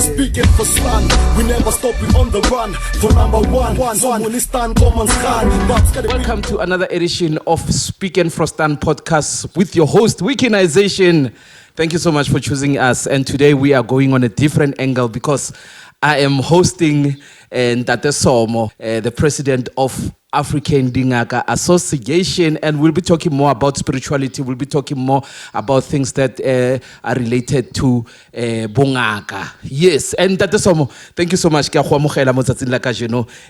Speaking for slang, we never stop, we on the run. For number one, someone is stand, commons can. Welcome to another edition of Speaking for Stan podcast with your host, Wikinization. Thank you so much for choosing us. And today we are going on a different angle because I am hosting Ntate Somo, the president of African DINGAKA Association, and we'll be talking more about spirituality. We'll be talking more about things that are related to bongaka. Yes, and Ntate Somo, thank you so much.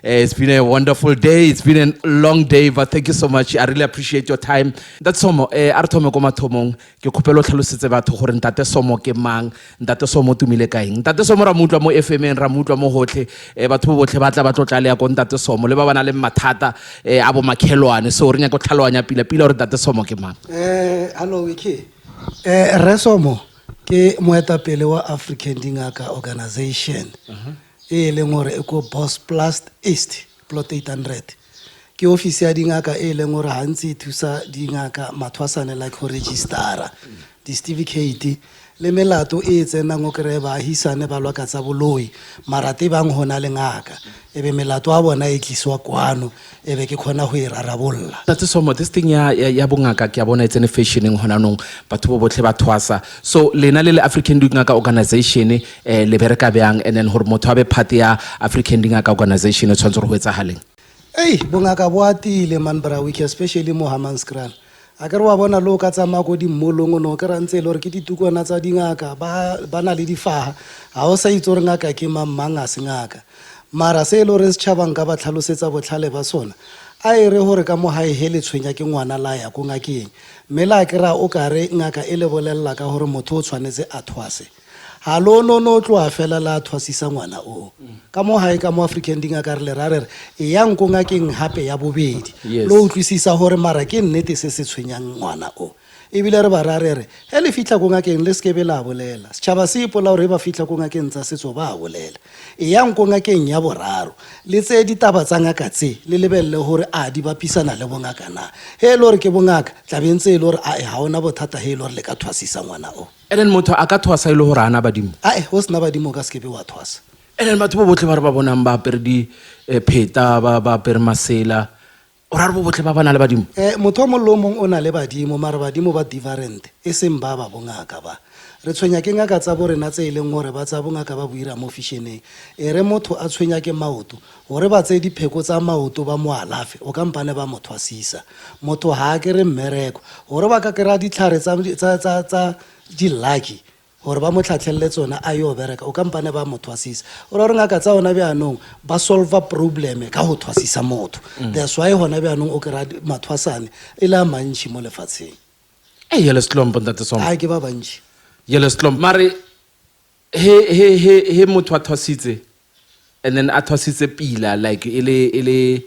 It's been a wonderful day. It's been a long day, but thank you so much. I really appreciate your time. Ntate Somo, arthome ko mathomong ke khopelo tlhalosetse batho gore Ntate Somo ke mang, Ntate Somo tumile kaeng. Ntate Somo ra mutwa mo FM, ra mutwa mo hotle, batho botlhe ba tla ba tlotla le ya ko Ntate Somo le ba bana le mathata abo makhelwane, so re nya go tlhalwanya pila gore Ntate Somo ke mang. Hello Wiki. Re Somo ke moetapele wa African DINGAKA organization. E leng hore e ko Boss Plus East plot 800. Ke office ya DINGAKA e leng hore hantsi thusa DINGAKA mathwasane like ho registera di certificate le melato e tsenang o kre ba hisane ba lwa ka tsa boloi marate bang hona le ngaka ebe melato a bona e tliswa kwano ebe ke khona ho irarabolla. Ntate Somo, this thing ya bongaka ke a bona it's in fashioning hona nong batho bo botle ba thwasa, so lena le African DINGAKA organization le bereka bang, and then hore motho a be part ya African DINGAKA organization o tshwantse go etsa haleng. Bongaka bo atile man bra Wiki, especially mo Hammanskraal. Akere wa bona lo ka tsamaya go di mmolong no ke rantse le gore ke ditukwana tsa DINGAKA ba na le difaga ha o sa itse gore ngaka ke mang a sengaka mara se le re se tšhabang ka ba tlhalosetsa botlhale ba sona a ere gore ka mo hae hele tshwenya ke ngwana la ya go ngakeng mme la ke ra o kare ngaka e le bolella ka gore motho o tshwanetse a thwase ha lo no tlo a fela la thwasisa ngwana o ka mo hae ka mo African DINGAKA re le rare e yang go ngakeng hape ya bobedi lo utlwisisa gore mara ke nnete se se tshwenyang ngwana o ebile re ba rare he le fitla go ngakeng le skebe la bolela setšhaba se ipola gore ba fitla go ngakeng tsa setso ba bolela e yang go ngakeng ya boraro le tse ditaba tsa ngaka tse le lebelle gore a di bapisana le bongaka na he le gore ke bongaka tla bentse le gore a ha ona bothata he le gore le ka thwasisa ngwana o. And then motho a ka thwasa ile gore ana badimo ho sna badimo ka skebe wa thwasa. And then batho bo botle ba re ba bonang ba apere di pheta ba apere masela o ra re bo botle ba bana le badimo. Motho mo lo mong o na le badimo mara badimo ba different e seng ba bongaka ba re tshwenya ke ngaka tsa bo rena tse ileng gore ba tsa bongaka ba buira mo fisheneng re motho a tshwenya ke maoto gore ba tse dipheko tsa maoto ba mo alafe o kampane ba mothwasisa motho ha ke re mmereko gore ba ka kera ditlhare tsa di lucky gore ba mo tlhatlhelle tsona a yo bereka o kampane ba mothwasisa o re ngaka tsa ona beanong ba solve problem ka go thwasisa motho that's why hona beanong o kera mathwasane e la mantshi mo lefatsheng yele slompo Ntate Somo ke ba bantshi yele slompo mare he motho a thwasitse and then a thwasitse pila like ele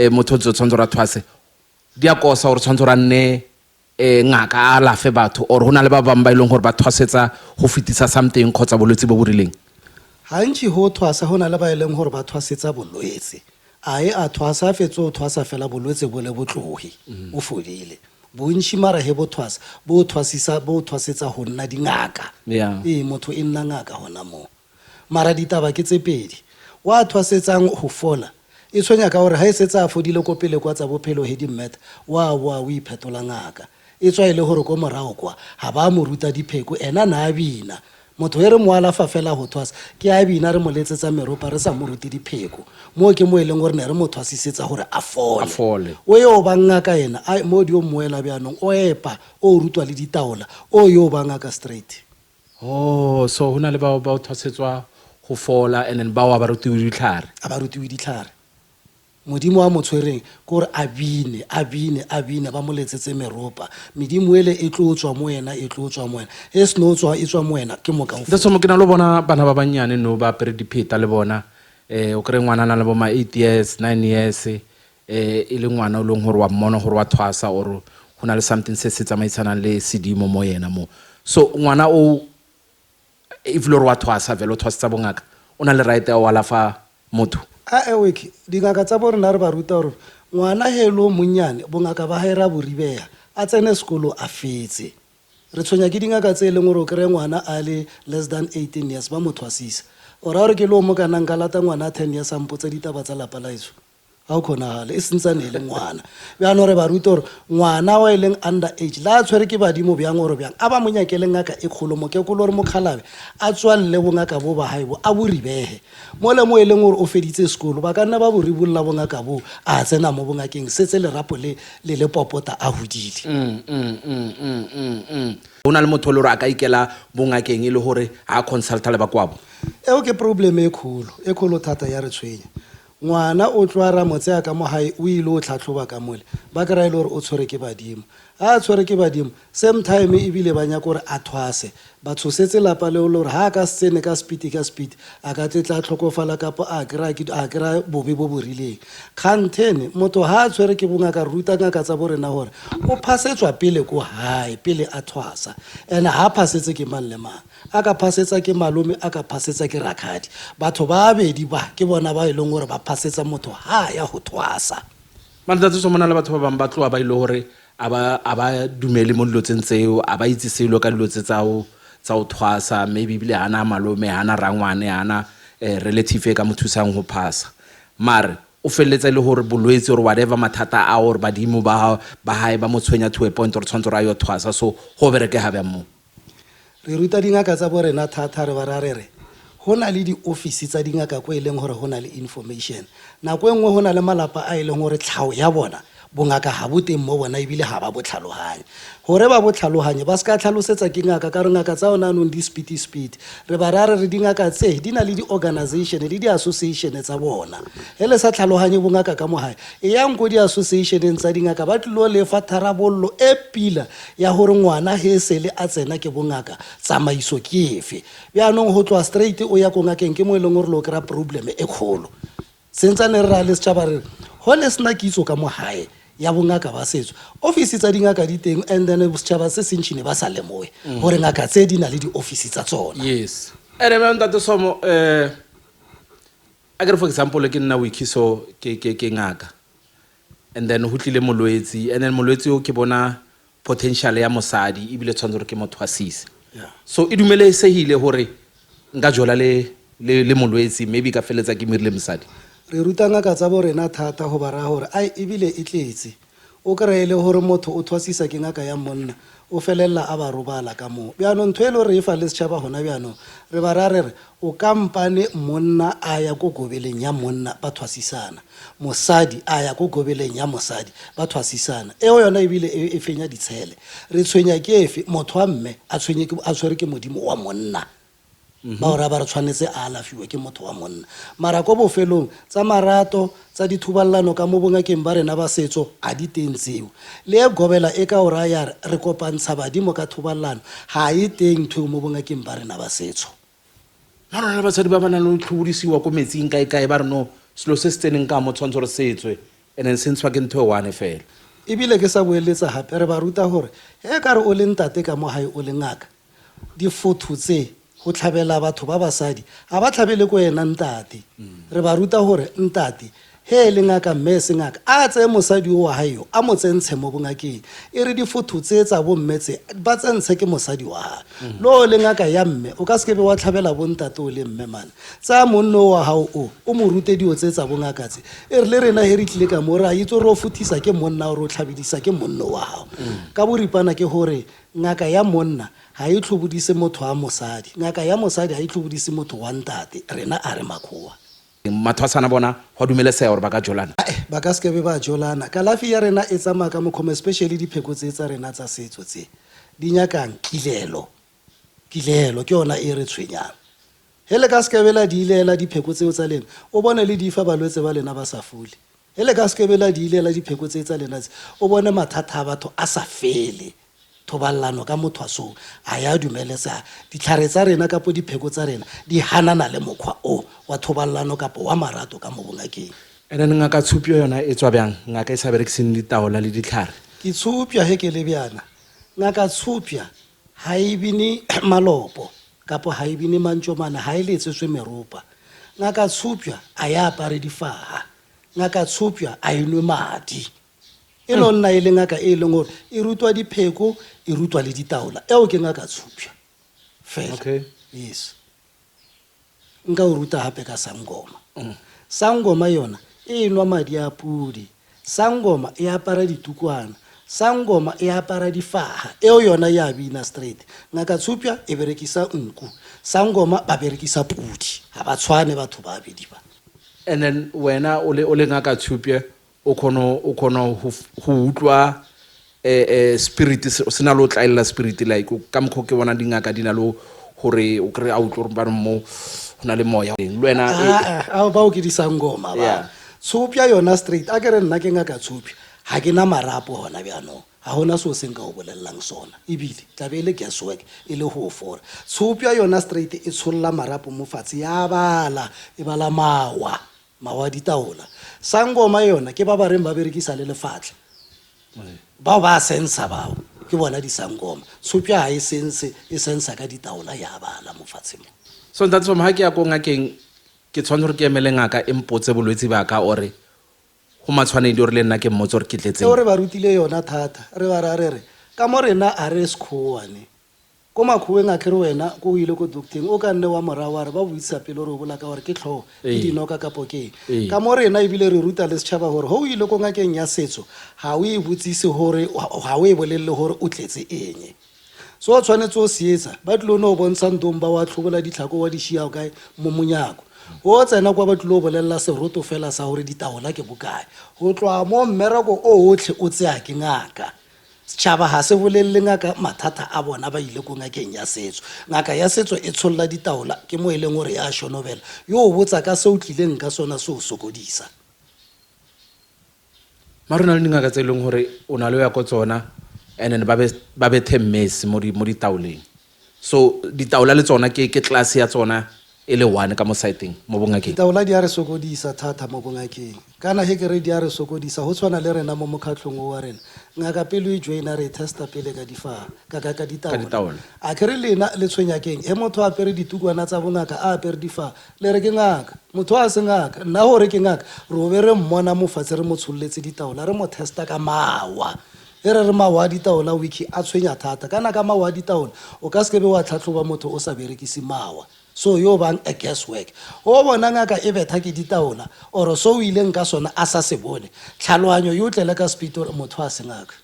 motho tso tshwantsho ra thwase di a kosa gore tshwantsho ra nne ngaka a lafe batho or hona le ba bang ba ileng gore ba thwasetsa go fitisa something khotsa bolwetse bo borileng hantsi ho thwasa hona le ba ileng gore ba thwasetsa bolwetse a thwasa fetso thwasa fela bolwetse bo le botlohi o fodile bontshi mara he bo thwasetsa ho nna dingaka motho e nna ngaka hona mo mara ditaba ke tse pedi wa thwasetsang ho fola e tshwenya ka gore ha e setsa a fodile ko pele kwa tsa bophelo he di meta wa iphetola ngaka e tswa ile gore ko morao kwa ha ba mo ruta dipheko ena na bina motho re mo alafa fela ho thwasa ke a bina re mo letsetsa meropa re sa mo ruti dipheko mo ke mo eleng gore ne re mo thwasisetsa gore a fole o yo ba ngaka ena mo di o moela beanong o epa o rutwa le ditaola o yo ba ngaka straight. So hona le ba thwasetswa go fola and then ba wa ba rutiwe ditlhare modimo wa motshwereng gore a bine ba mo letsetse meropa medimo ele e tlo tswa mo ena e sno tswa e tswa mo ena ke mo ka Ntate Somo ke na lo bona bana ba banyane no ba apere dipheta le bona o kre ngwana na le bo ma 8 years 9 years e le ngwana o leng gore wa mmona gore wa thwasa or hona le something se tsamaisanang le sedimo mo yena mo so ngwana o if lo wa thwasa velo thwasa bongaka o na le right ya wala fa motho Wiki dingaka tsa bona re ba ruta gore ngwana helo monyane bongaka ba haira boribeya a tsene sekolo a fetse re tshwenya ke dingaka tse e leng gore o kry ngwana a le less than 18 years ba mo thwasisa o ra gore ke le o mo kanang ka lata ngwana 10 years a mpotsa ditaba tsa lapa la eso ga o kgonagale e sentsane e le ngwana bjano re ba ruta gore ngwana wa e leng under age la a tshwere ke badimo bjang gore bjang a ba mo nyakele ngaka e kgolo mokekolo gore mokhalabe a tswalle bongaka bo ba haebo a boribege mo le mo e leng gore o feditse sekolo ba ka nna ba boribolola bongaka bo a tsena mo bongakeng setse lerapo le popota a hodile o na le motho le gore a ka ikela bongakeng e le gore a consulta le ba kwabo eo ke problem e kgolo thata ya re tshwenya ngwana o tloara motse a ka mo hae o ile o tlhatlhoba ka mole ba kry-a ile gore o tshwere ke badimo a tshwere ke badimo same time ebile ba nyaka gore a thwase ba tshosetse lapa leo le gore ga a ka se tsene ka speed a ka tletla tlhokofala kapo a kry-a bobe bo bo rileng kgantene motho ga a tshwere ke bongaka ruta ngaka tsa borena gore o phasetswa pele ko hae pele a thwasa and ga a phasetse ke mang le mang a ka phasetsa ke malome a ka phasetsa ke rakhadi batho ba bedi ba ke bona ba e leng gore ba phasetsa motho ha ya go thwasa mantate so mona le batho ba bang ba tloa ba ile gore a ba dumele mo dilo tsentseeo a ba itse selo ka dilo tsa o thwasa maybe bile hana malome hana rangwane hana relative ka mothusang go phasa mare o felletsa le gore bolwetse or whatever mathata a or badimo ba hae ba mo tshwenya to a point or tshwantse ra yo thwasa so go bereke ha ba mo re ruta dingaka tsa borena thata re ba ra re go na le di-office tsa dingaka ko e leng gore go na le information nako e nngwe go na le malapa a e leng gore tlhao ya bona bongaka ga bo teng mo bona ebile ga ba bo tlhaloganye gore ba bo tlhaloganye ba se ka tlhalosetsa ke ngaka ka re ngaka tsa ona anong di speed re ba ra re dingaka tse di na le di-organization le di-association tsa bona he le sa tlhaloganye bongaka ka mo hae e yang ko di-associationeng tsa dingaka ba tlilo lefa tharabollo e pila ya gore ngwana he sele a tsena ke bongaka tsamaiso ke efe bjaanong go tswa straight o ya ko ngakeng ke mo e leng gore lo kry-a problem e kgolo sentsane re ra le setšhaba re go le sena kitso ka mo hae ya bongaka ba setso office tsa dingaka di teng and then setšhaba se sentšhine ba sa lemoe gore ngaka tse di na le di-office tsa tsona yes ene ba ntate Somo a for example ke nna wikiso ke ngaka and then ho tlile molwetsi and then molwetsi o ke bona potential ya mosadi e bile tshwanetse gore ke motho a sise so e dumelesegile gore nka jola le molwetsi maybe ka feletsa ke mirile mosadi re ruta ngaka tsa borena thata go ba raya gore ai ebile e tletse o kry-e le gore motho o thwasisa ke ngaka ya monna o felelela a ba robala ka moo bjaanong ntho e le gore e fa le setšhaba gona bjaanong re ba ra re o kampane monna a ya ko gobeleng ya monna ba thwasisana mosadi a ya ko gobeleng ya mosadi ba thwasisana eo yona ebile e fenya ditshele re tshwenya ke efe motho wa mme a tshwere ke modimo wa monna ba ora ba re tshwanetse a alafiwe ke motho wa monna mara ko bofelong tsa marato tsa dithuballano ka mo bongakeng ba rena ba setso a di teng tseo le e gobela e ka ora ya re kopantsha badimo ka thuballano ha e teng ntho mo bongakeng ba rena ba setso mara ba tsadi ba bana le tlhobodisiwa ko metsing kae ba re no selo se se tseneng ka mo tshwanetse re setswe and then sentshwa ke ntho e one fela ebile ke sa boeletsa gape re ba ruta gore he ka re o le ntate ka mo hae o le ngaka difotho tse go tlhabela batho ba basadi ga ba tlhabele ko ena ntate re ba ruta gore ntate he le ngaka mme se ngaka a tseye mosadi o wa hayo a mo tsentshe mo bongakeng e re difotho tse tsa bommetse ba tsentshe ke mosadi wa gae le o le ngaka ya mme o ka sekebe wa tlhabela bontate o le mme mana tsa monno wa gago o mo rute dio tse tsa bongaka tse e re le rena he re tlile ka mo re a itse gore o fothisa ke monna gore o tlhabedisa ke monno wa gago ka boripana ke gore ngaka ya monna ha e tlhobodise motho wa mosadi ngaka ya mosadi ha e tlhobodise motho wa ntate rena a re makgowa mathwasana bona go dumelesega gore ba ka jolana ba ka sekebe ba jolana kalafi ya rena e tsamaya ka mokgomo especially dipheko tse tsa rena tsa setso tse di nyakang kilelo ke yona e re tshwenyang hele ka sekebela di ilela dipheko tseo tsa lena o bone le di fa balwetse ba lena ba sa fole hele ka sekebela di ilela dipheko tse tsa lena o bone mathata a batho a sa fele thoballano ka mothwasong a ya dumelesa ditlhare tsa rena kapo dipheko tsa rena di hanana le mokgwa o wa thoballano kapo wa marato ka mo bongakeng ene ngaka tshupyo yona e tswa bjang ngaka e sa berekiseng ditaola le ditlhare ke tshupya he ke le bjana ngaka tshupya ha e bine malopo kapo ha e bine mantšomana ha e letsetswe meropa ngaka tshupya a ya apare difaga ngaka tshupya a enwe madi e no nna e le ngaka e leng gore e rutwa dipheko e rutwa le ditaola eo ke ngaka Tshupja fela. Okay. Yes, nka o ruta hape ka sangoma. Sangoma yona e nwa madi a pudi, sangoma e apara ditukwana, sangoma e apara difaha eo yona ya bina straight. Ngaka Tshupja e berekisa nku, sangoma ba berekisa pudi, ha ba tshwane batho ba bedi ba. And then wena o le ngaka Tshupja o kono ho utlwa spirit sena lo tlaela spirit like ka mkho ke bona dingaka dina lo hore o kre a utlwa ba mo hona le moya le wena a ba o ke di sangoma ba. Tshupja yona straight a ke re nna ke ngaka Tshupja ha ke na marapo hona bjano, ha hona so se nka o bolellang sona ebile tla be le guesswork e le ho fora. Tshupja yona straight e tsholla marapo mo fatshe ya bala e bala mawa ditaola. Sangoma yona ke ba reng ba berekisa le lefatla ba ba sensa bao ke bona di sangoma. Tshupja ha e sensa ka ditaola ya bala mo fatshe mo. So that's why ha ke ya go ngakeng ke tshwanetse re ke emele ngaka e mpotse bolwetse ba ka ore ho matshwanedi ore le nna ke mmotse ore ke tletseng. Re ba rutile yona thata re ba re ka mo rena a re skhoane ko makhuweng a kere wena ko ile ko docteng o ka nne wa morawa re ba buisa pele re bola ka gore ke tlho ke dinoka ka pokeng ka mo rena ebile re ruta le setšhaba gore ho ile ko ngakeng ya setso ha o e botsise hore ha o e bolelle hore o tletse eng. So o tshwanetse o seetsa ba tlo no bontsha ntomba wa tlhobola ditlhako wa di shia kae mo monyako o tsena kwa ba tlo bolella seroto fela sa hore ditaola ke bokae ho tlwa mo mmereko o otlhe o tsea ke ngaka. Setšhaba ha se bolelle ngaka mathata a bona ba ile ko ngakeng ya setso. Ngaka ya setso e tsholla ditaola ke mo e leng gore ya shonobela yo o botsa ka se o tlileng ka sona se o sokodisa. Marona le dingaka tse leng hore o na le ya go tsona and then ba be themmesi mo ditaoleng. So ditaola le tsona ke class ya tsona e le one ka mo siteng mo bongakeng. Ditaola di a re sokodisa thata mo bongakeng kana he ke re di a re sokodisa ho tshwana le rena mo mokhatlong wa rena ngaka pele e joina re testa pele ka difa ka ditaola a ke re lena le tshwenyakeng e motho a pere ditukwana tsa bongaka a pere difa le re ke ngaka motho a se ngaka nna hore ke ngaka ro be re mmona mo fatshe re mo tsholletse ditaola re mo testa ka mawa e re mawa ditaola wiki a tshwenya thata kana ka mawa ditaola o ka se be wa tlhatlhoba motho o sa berekisi mawa. So yo bang a guesswork o bona ngaka e betha ke ditaola oro so o ile nka sona a sa se bone tlhaloanyo yo tlele ka speed ore motho a se ngaka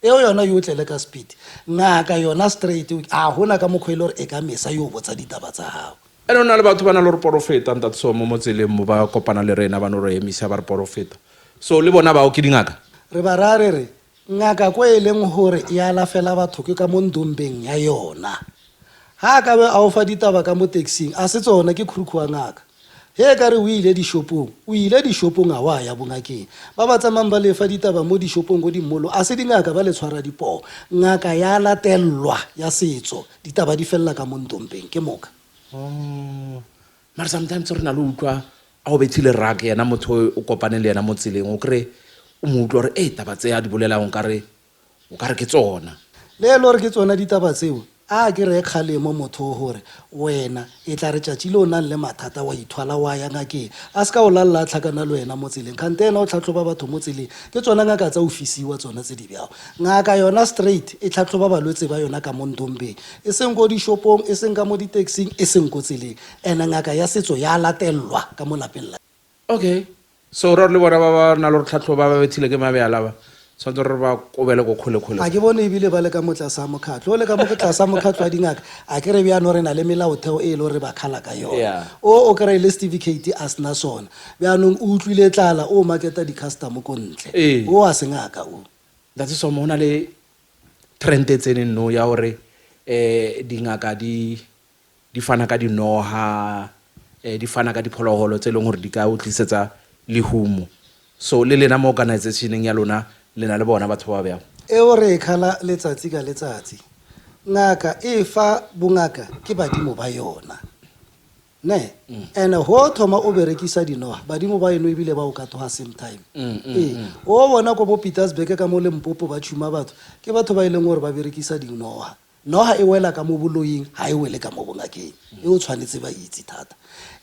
eo yona yo tlele ka speed ngaka yona straight a hona ka mokhoelo re e ka mesa yo botsa ditaba tsa hao. E nona le batho bana le re profeta nta Somo mo tseleng mo ba kopana le rena ba no re emisa ba re profeta so le bona ba o ke dingaka re ba re ngaka ko e leng hore ya la fela batho ke ka mo ndombeng ya yona ha ka be a o fa ditaba ka mo taxing a se tsona ke khurukhu wa ngaka he ka re o ile dishopong a wa ya bongakeng ba ba tsamang ba le fa ditaba mo dishopong go dimmolo a se dingaka ba le tshwara dipo ngaka ya latelwa ya setso ditaba di fella ka mo ntompeng ke moka. Mara sometimes re na le utlwa a o bethile raka yana motho o kopane le yana mo tseleng o kre o mo utlwa re taba tse ya di bolela o ka re ke tsona le lo re ke tsona ditaba tseo a ke re kgalemo motho hore wena e tla re tšatši le o nang le mathata wa ithwala wa ya ngakeng a se ka o lalla tlhakana le wena mo tseleng kgantena o tlhatlhoba batho mo tseleng ke tsona ngaka tsa ofisiwa tsona tse di bjago ngaka yona straight e tlhatlhoba balwetse ba yona ka mo ntombeng e seng ko dishopong e seng ka mo ditaxing e seng ko tseleng ene ngaka ya setso ya latelwa ka mo lapeng la. Okay, so re le bona ba ba na le tlhatlhoba ba bethile ke mabjala ba tshwanetse re ba kobele go kgole a ke bone ebile ba le ka motlasa mokhatlho o le ka mo tlasa mokhatlho a dingaka a ke re bjano re na le melaotheo e le gore ba khala ka yona o kry le certificate a sena sona bjanong o utlwile tlala o marketa di-custom ko ntle o a se ngaka o that's Somo hona le trend e tseneng no ya gore dingaka di fana ka dinoha di fana ka diphologolo tse leng gore di ka o tlisetsa lehumo so le lena mo organizationeng ya lona le na le bona batho ba bjang eo re khala letsatsi ka letsatsi ngaka e fa bongaka ke badimo ba yona ne ene ho thoma o berekisa dinoha badimo ba eno ebile ba o ka toga same time o bona ko bo Petersburg ka mo Limpopo ba tshuma batho ke batho ba ileng gore ba berekisa dinoha noha e wela ka mo boloing ha e wele ka mo bongakeng e o tshwanetse ba itse thata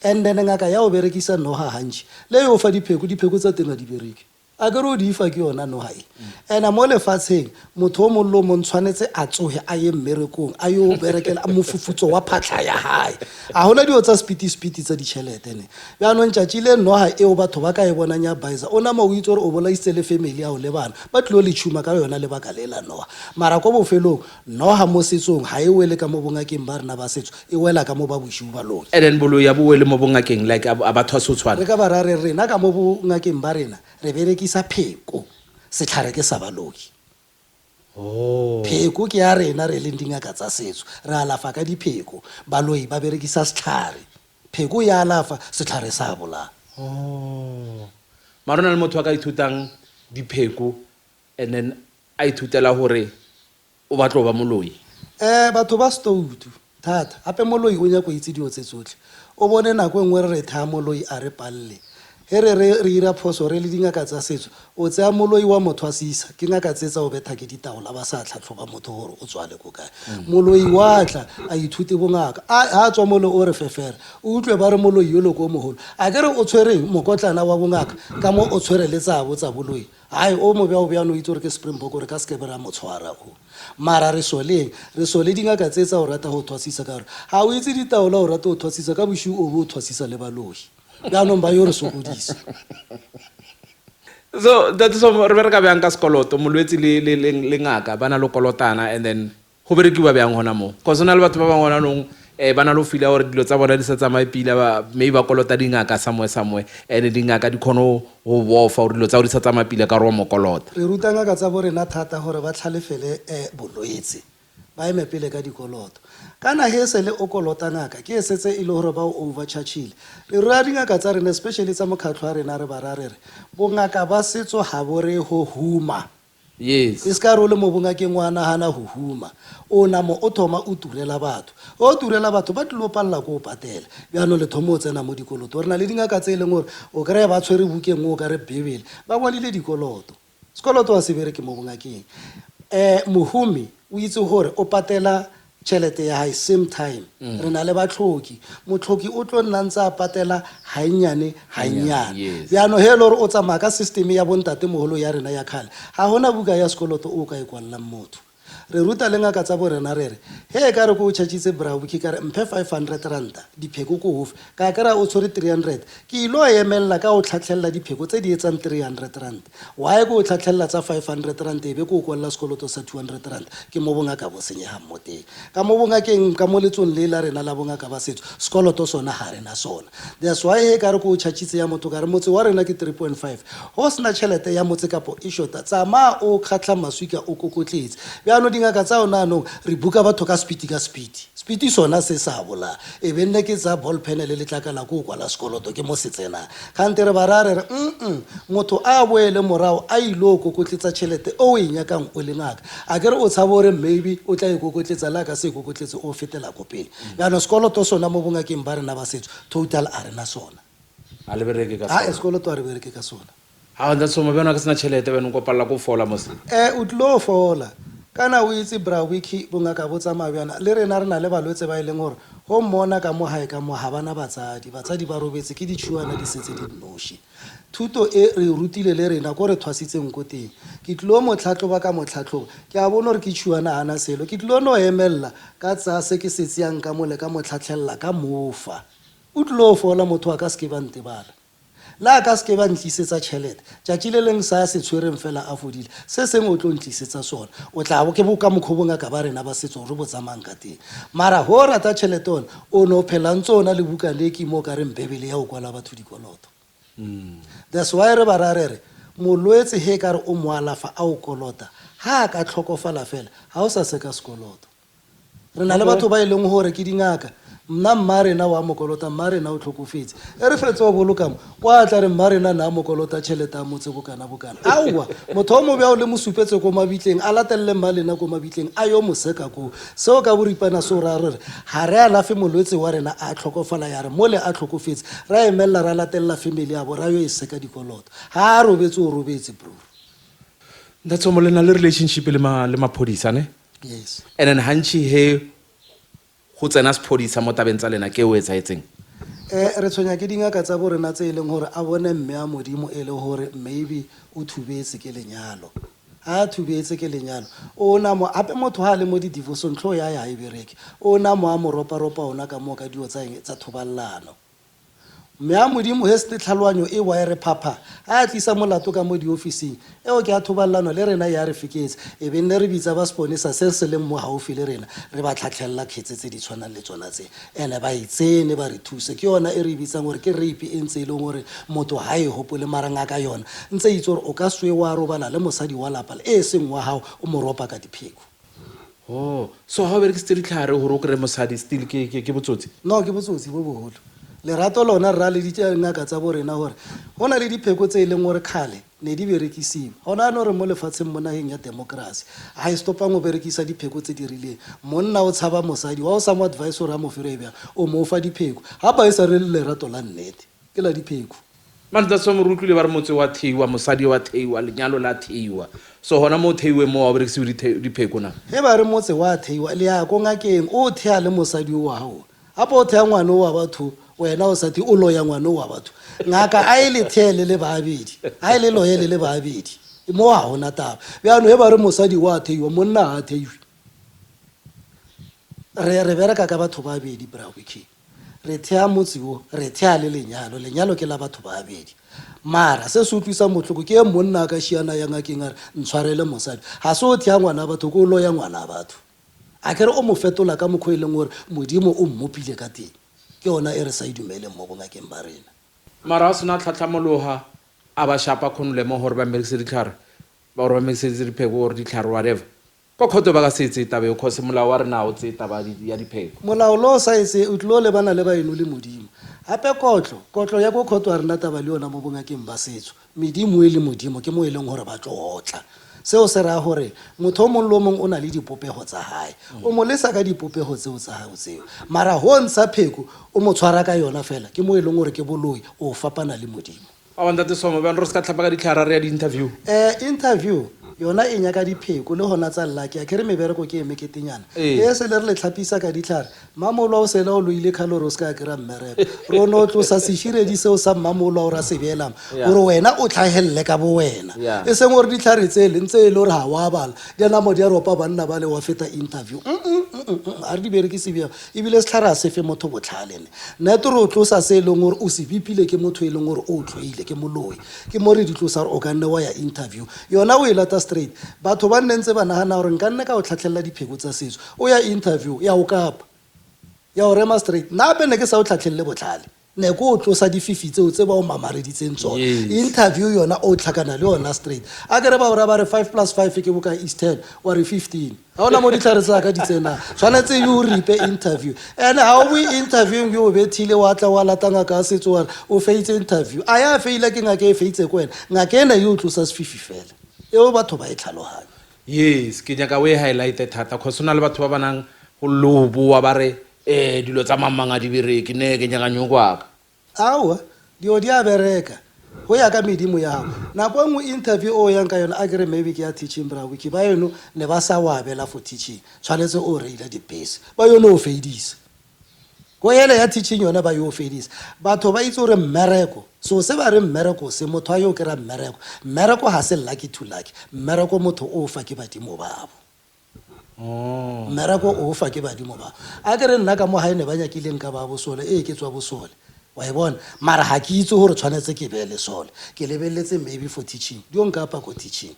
and then ngaka ya o berekisa noha hantši le yo fa dipheko tsa teng di bereke a ke re o di fa ke yona noga e ena mo lefatsheng motho o mollo mo ntshwanetse a tsoge a ye mmerekong a yo berekela mofufutso wa phatlha ya hae a hona dio tsa spiti tsa ditšhelete ne yaanong tšatši le noga eo batho ba ka e bonang ya baisa o nama o itse gore o bolaisitse le family ya o le bana ba tlilo le tšhuma ka yona lebaka le la noga mara ko bofelong noga mo setsong ga e wele ka mo bongakeng ba rena ba setso e wela ka mo ba bosiu ba lone and then boloi ya bo wele mo bongakeng like a batho a se tshwana re ka ba ra re rena ka mo bongakeng ba rena re berekisa pheko setlhare ke sa baloi pheko ke ya rena re leng dingaka tsa setso re alafa ka dipheko baloi ba berekisa setlhare pheko ya alafa setlhare sa bolaya marona le motho a ka ithutang dipheko and then a ithutela gore o batla ba moloi batho ba stoutu thata gape moloi o nyako itse dio tse tsotlhe o bone nako engwe re tha moloi a re palle he re ira phoso re le dingaka tsa setso o tsaya moloi wa motho a sisa ke ngaka tsetsa o betha ke ditaola ba sa tlhatlhoba motho gore o tswale ko kae moloi wa tla a ithute bongaka a tswa mole o re fefere o utlwe ba re moloi yo le ko mogolo a ke re o tshwereng mokotlana wa bongaka ka mo o tshwere le tsa boloi hai o mo bja o bja no itse gore ke springbok gore ka skebe ra mo tshwara o mara re sole dingaka tsetsa o rata go thwasisa ka gore ha o itse ditaola o rata go thwasisa ka boshu o bo thwasisa le baloi yaanong ba yo re sokodisa so that's so re bereka bjang ka sekoloto molwetsi le ngaka ba na le kolotana and then go berekiwa bjang gona mo because na le batho ba bangwe nanong ba na le fila gore dilo tsa bona di sa tsamaye pila maybe ba kolota dingaka samwe and dingaka di kgone go bofa gore dilo tsa go di sa tsamaye pila ka gore wa mokolota re ruta ngaka tsa borena thata gore ba tlhalefele bolwetse ba eme pele ka dikoloto kana he se le o kolota ngaka ke setse e le gore ba o overchargile re rua dingaka tsa rena especially tsa mokgatlho wa rena re ba ra re bongaka ba setso ga bore go huma yes e ska re o le mo bongakeng wa nagana go huma o namo o thoma o turela batho ba tlilo palla ko o patela bjano le thomo o tsena mo dikoloto re na le dingaka tse e leng gore o kry ba tshwere bukeng o ka re bebele ba ngwadile dikoloto sekoloto wa se bereke mo bongakeng mohumi o itse gore o patela tšhelete ya hae same time re na le batlhoki motlhoki o tlo nna ntse a patela hannyane bjano he le gore o tsamaya ka system ya bontate mogolo ya rena ya kgale ga gona buka ya sekoloto o ka e kwalelang motho re ruta le ngaka tsa borena re re he ka re ko o tšhatšitse brauki ka re mphe 500 ranta dipheko ko ofe ka kry-a o tshwere 300 ke ilo emelela ka o tlhatlhelela dipheko tse di etsang 300 ranta wae ko o tlhatlhelela tsa 500 ranta ebe ko o kwalela sekoloto sa 200 ranta ke mo bongaka bo senyegang mo teng ka mo bongakeng ka mo letsong le la rena la bongaka ba setso sekoloto sona ga rena sona that's why he ka re ko o tšhatšitse ya motho ka re motse wa rena ke 3.5 go sena tšhelete ya motse kapo e shota tsama o kgatlha maswika o kokotletse bjano dingaka tsa ona anong re buka batho ka spiti sona se sa bola e be nne ke tsa ball pen le letlakala ko o kwala sekoloto ke mo se tsenang kgante re ba ra re motho a boele morago a ilo kokotletsa tšhelete o e nyakang o le ngaka a ke re o tshaba gore maybe o tla e kokotletsa le a ka se e kokotletse o fetela ko pele bjano sekoloto sona mo bongakeng ba rena ba setso total a rena sona sekoloto a re bereke ka sona ga ntsa Somo bjana ka sena tšhelete bjano ko palela ko fola mose o tlilo fola kana o itse brawiki bongaka bo tsamaya bjana le rena re na le balwetse ba e leng gore go mmona ka mo gae ka mo ga bana batsadi ba robetse ke ditšhuana di setse di nnoši thuto e re rutile le rena ko re thwasitseng ko teng ke tlilo motlhatlhoba ka motlhatlhoba ke a bona gore ke tšhuana ana selo ke tlilo no emelela ka tsaya se ke se tseyang ka mole ka motlhatlhelela ka mofa o tlilo fola motho a ka seke ba ntebala la ka seke ba ntlisetsa tšhelete tšatši le leng sa se tshwereng fela a fodile se sengwe o tlo ntlisetsa sona o tla bo ke bo ka mokgobongaka ba rena ba setso re bo tsamayng ka teng mara go rata tšhelete ona o ne o phela ntse ona le buka le ke mo ka reng bebele ya o kwala batho dikoloto that's why re ba ra re molwetse he ka re o mo alafa a o kolota ha ka tlhokofala fela ga o sa seka sekoloto re na le batho ba e leng gore ke dingaka mna mmarena wa mokolota mmarena o tlhokofetse e re fetse wa bolokamo kwa tla re mmarena na mokolota tšhelete a motse bokana aowa motho o mo bja o le mosupetse ko mabitleng a latelele mmalena ko mabitleng a yo moseka ko seo ka boripana seo ra re ga re alafe molwetse wa rena a tlhokofala ya re mole a tlhokofetse ra emelela ra latelela family ya bo ra yo e seka dikoloto ga a robetse o robetse bro that's Somo le na le relationship le maphodisa ne yes and then hantši he go tsena sephodisa mo tabeng tsa lena ke o etsaetseng re tshwenya ke dingaka tsa bo rena tse e leng gore a bone mme a modimo e le gore maybe o thubetse ke lenyalo a thubetse ke lenyalo o na mo ape motho ha le mo di divorce ntlo ya e bereke o na mo a mo ropa ona ka mo ka dio tsa thoballano mme a modimo he se tlhalwanyo e wa re phapha a tlisa molato ka mo di officing eo ke a thoballano le rena ya re fiketse e be nne re bitsa ba sponisa se leng mo haufi le rena re ba tlhatlhella khetse tse di tshwanang le tsona tse ene ba itsene ba re thuse ke yona e re bitsang gore ke rape e ntse e leng gore motho ha e hopole maranga ka yona ntse itse gore o ka swe wa robala le mosadi wa lapala e seng wa hao o mo ropa ka dipheko. Oh, so ha be re ke ditlhare gore o kre mosadi still ke botsotsi? No, ke botsotsi bo boholo. Lerato lona rra le ngaka tsa bo rena gore go na le dipheko tse e leng gore khale ne di berekisiwa gona no re mo lefatsheng mo nageng ya democracy ha e stopang go berekisa dipheko tse di rileng monna o tshaba mosadi wa o sa mo advice gore a mo fere bja o mo fa dipheko ha ba e sa re lerato la nnete ke la dipheko man tsa mo rutlile ba re motse wa theiwa mosadi wa theiwa lenyalo la theiwa so hona mo theiwe mo wa berekisiwa dipheko na he ba re motse wa theiwa le ya go ngakeng o thea le mosadi wa hao apa o thea ngwana wa batho wena o sa ti o loya ngwana wa batho ngaka a ile thele le baabedi a ile loyele le baabedi mo ha ona taba bjano he ba re mosadi wa theiwa monna ha theiwe re bereka ka batho ba babedi bra wiki re thea motsio re thea le lenyalo ke la batho ba babedi mara se se utlwisa motlhoko ke monna ka shiana ya ngakeng a re ntshwarele mosadi ha se o thea ngwana batho ko loya ngwana batho a kere o mo fetola ka mokgwa e leng gore modimo o mmopile ka teng ke ona e re sa idumeleng mo bongakeng ba rena mara a sena tlhatlhamologa a ba shapa khonole mo gore ba merekise ditlhare ba gore ba merekise dipheko gore ditlhare whatever ko khoto ba ka se etse tabe o khose molao wa rena o tse taba ya dipheko molao lo sa etse o tlo le bana le ba eno le modimo hape kotlo ya go khoto a rena taba le yona mo bongakeng ba setso medimo e le modimo ke mo e leng gore ba tlo otla seo se ra gore motho o mong le mong o na le dipopego tsa hae o mo lesa ka dipopego tseo tsa hae tseo mara ho ntsha pheko o mo tshwara ka yona fela ke mo e leng gore ke boloi o fapana le modimo a wanda te Somo ba re ska tlhapa ka ditlhare re ya di interview interview yona e nyaka dipheko le gona tsa llaki a kere mebereko ke emeketenyana e se le re le tlhapisa ka ditlhare mamolo o sela o loile khaloro ska kra mmereko rono o tlosa seshiredi seo sa mamolo o ra se beelang gore wena o tlhahelle ka bo wena e seng gore ditlhare tse le ntse e le gore ha wa bala di na mo di ropa banna ba le wa feta interview a re di berekise bia e bile setlhare a se fe motho botlhalene nna tore o tlosa se e leng gore o se bipile ke motho e leng gore o tloile ke moloi ke mo re di tlosa gore o ka nne wa ya interview yona o e lata straight batho ba nnentse ba nagana gore nka nne ka o tlhatlhella dipheko tsa setso o ya interview ya o kapa ya o rema straight nna be ne ke sa o tlhatlhelle botlhale ne go tlosa dififi tseo tse ba o mamareditseng tsona interview yona o tlhakana le yona straight a kere ba ora ba re 5 + 5 ke boka is 10 wa re 15 ha ona mo ditlhare tsa ka di tsena tshwanetse you ripe interview and how we interview you bethile wa tla wa latanga ka setso o feitse interview a ya feila ke ngake e feitse kwena ngake ena yo tlosa sefifi fela eo batho ba e tlhalohanya yes ke nyaka we highlight thata cause ona le batho ba banang go lobo wa bare dilo tsa mamanga di bereke ne ke nyaka nyokwaka awa dio dia bereka go ya ka medimo ya gago nako nngwe interview o yang ka yona a kere maybe ke ya teaching bra wiki ba yono ne ba sa wa bela for teaching tshwanetse o reila dibase ba yono o feidisa go yele ya teaching yona ba yo feidisa batho ba itse gore mmereko so se ba re mmereko se motho a yo kera mmereko ha se lucky to lucky mmereko motho o fa ke badimo babo mmereko o fa ke badimo babo a kere nna ka mo ha ene ba nyakileng ka ba bosole ke tswa bosole wa e bona mara ha ke itse gore tshwanetse ke be le sole ke lebeletse maybe for teaching di on ka pa go teaching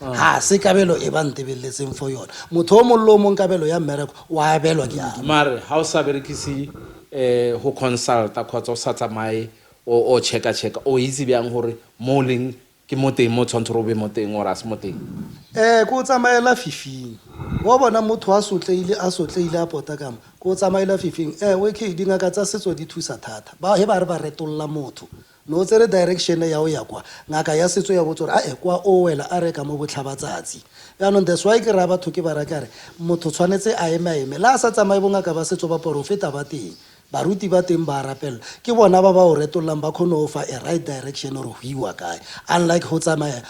ha se kabelo e ba ntebeletseng for yona motho o mollo mo kabelo ya mmereko wa belwa ke modimo mare ha o sa berekisi ho consult a khotsa o sa tsamaye o checka o itse byang gore mo leng ke moteng mo tshwantsho robe moteng ora se moteng go tsamaela fifing wa bona motho a sotleile a pota kama go tsamaela fifing we ke dingaka tsa setso di thusa thata ba he ba re ba retolla motho no tsere direction ya o ya kwa ngaka ya setso ya botsore a kwa o wela a reka mo botlhabatsatsi yaanong that's why ke ra batho ke barakare motho tshwanetse a eme la sa tsamaye bongaka ba setso ba profeta ba teng baruti ba teng ba rapela ke bona ba o retollang ba khono fa a right direction or huiwa kae unlike ho tsamaya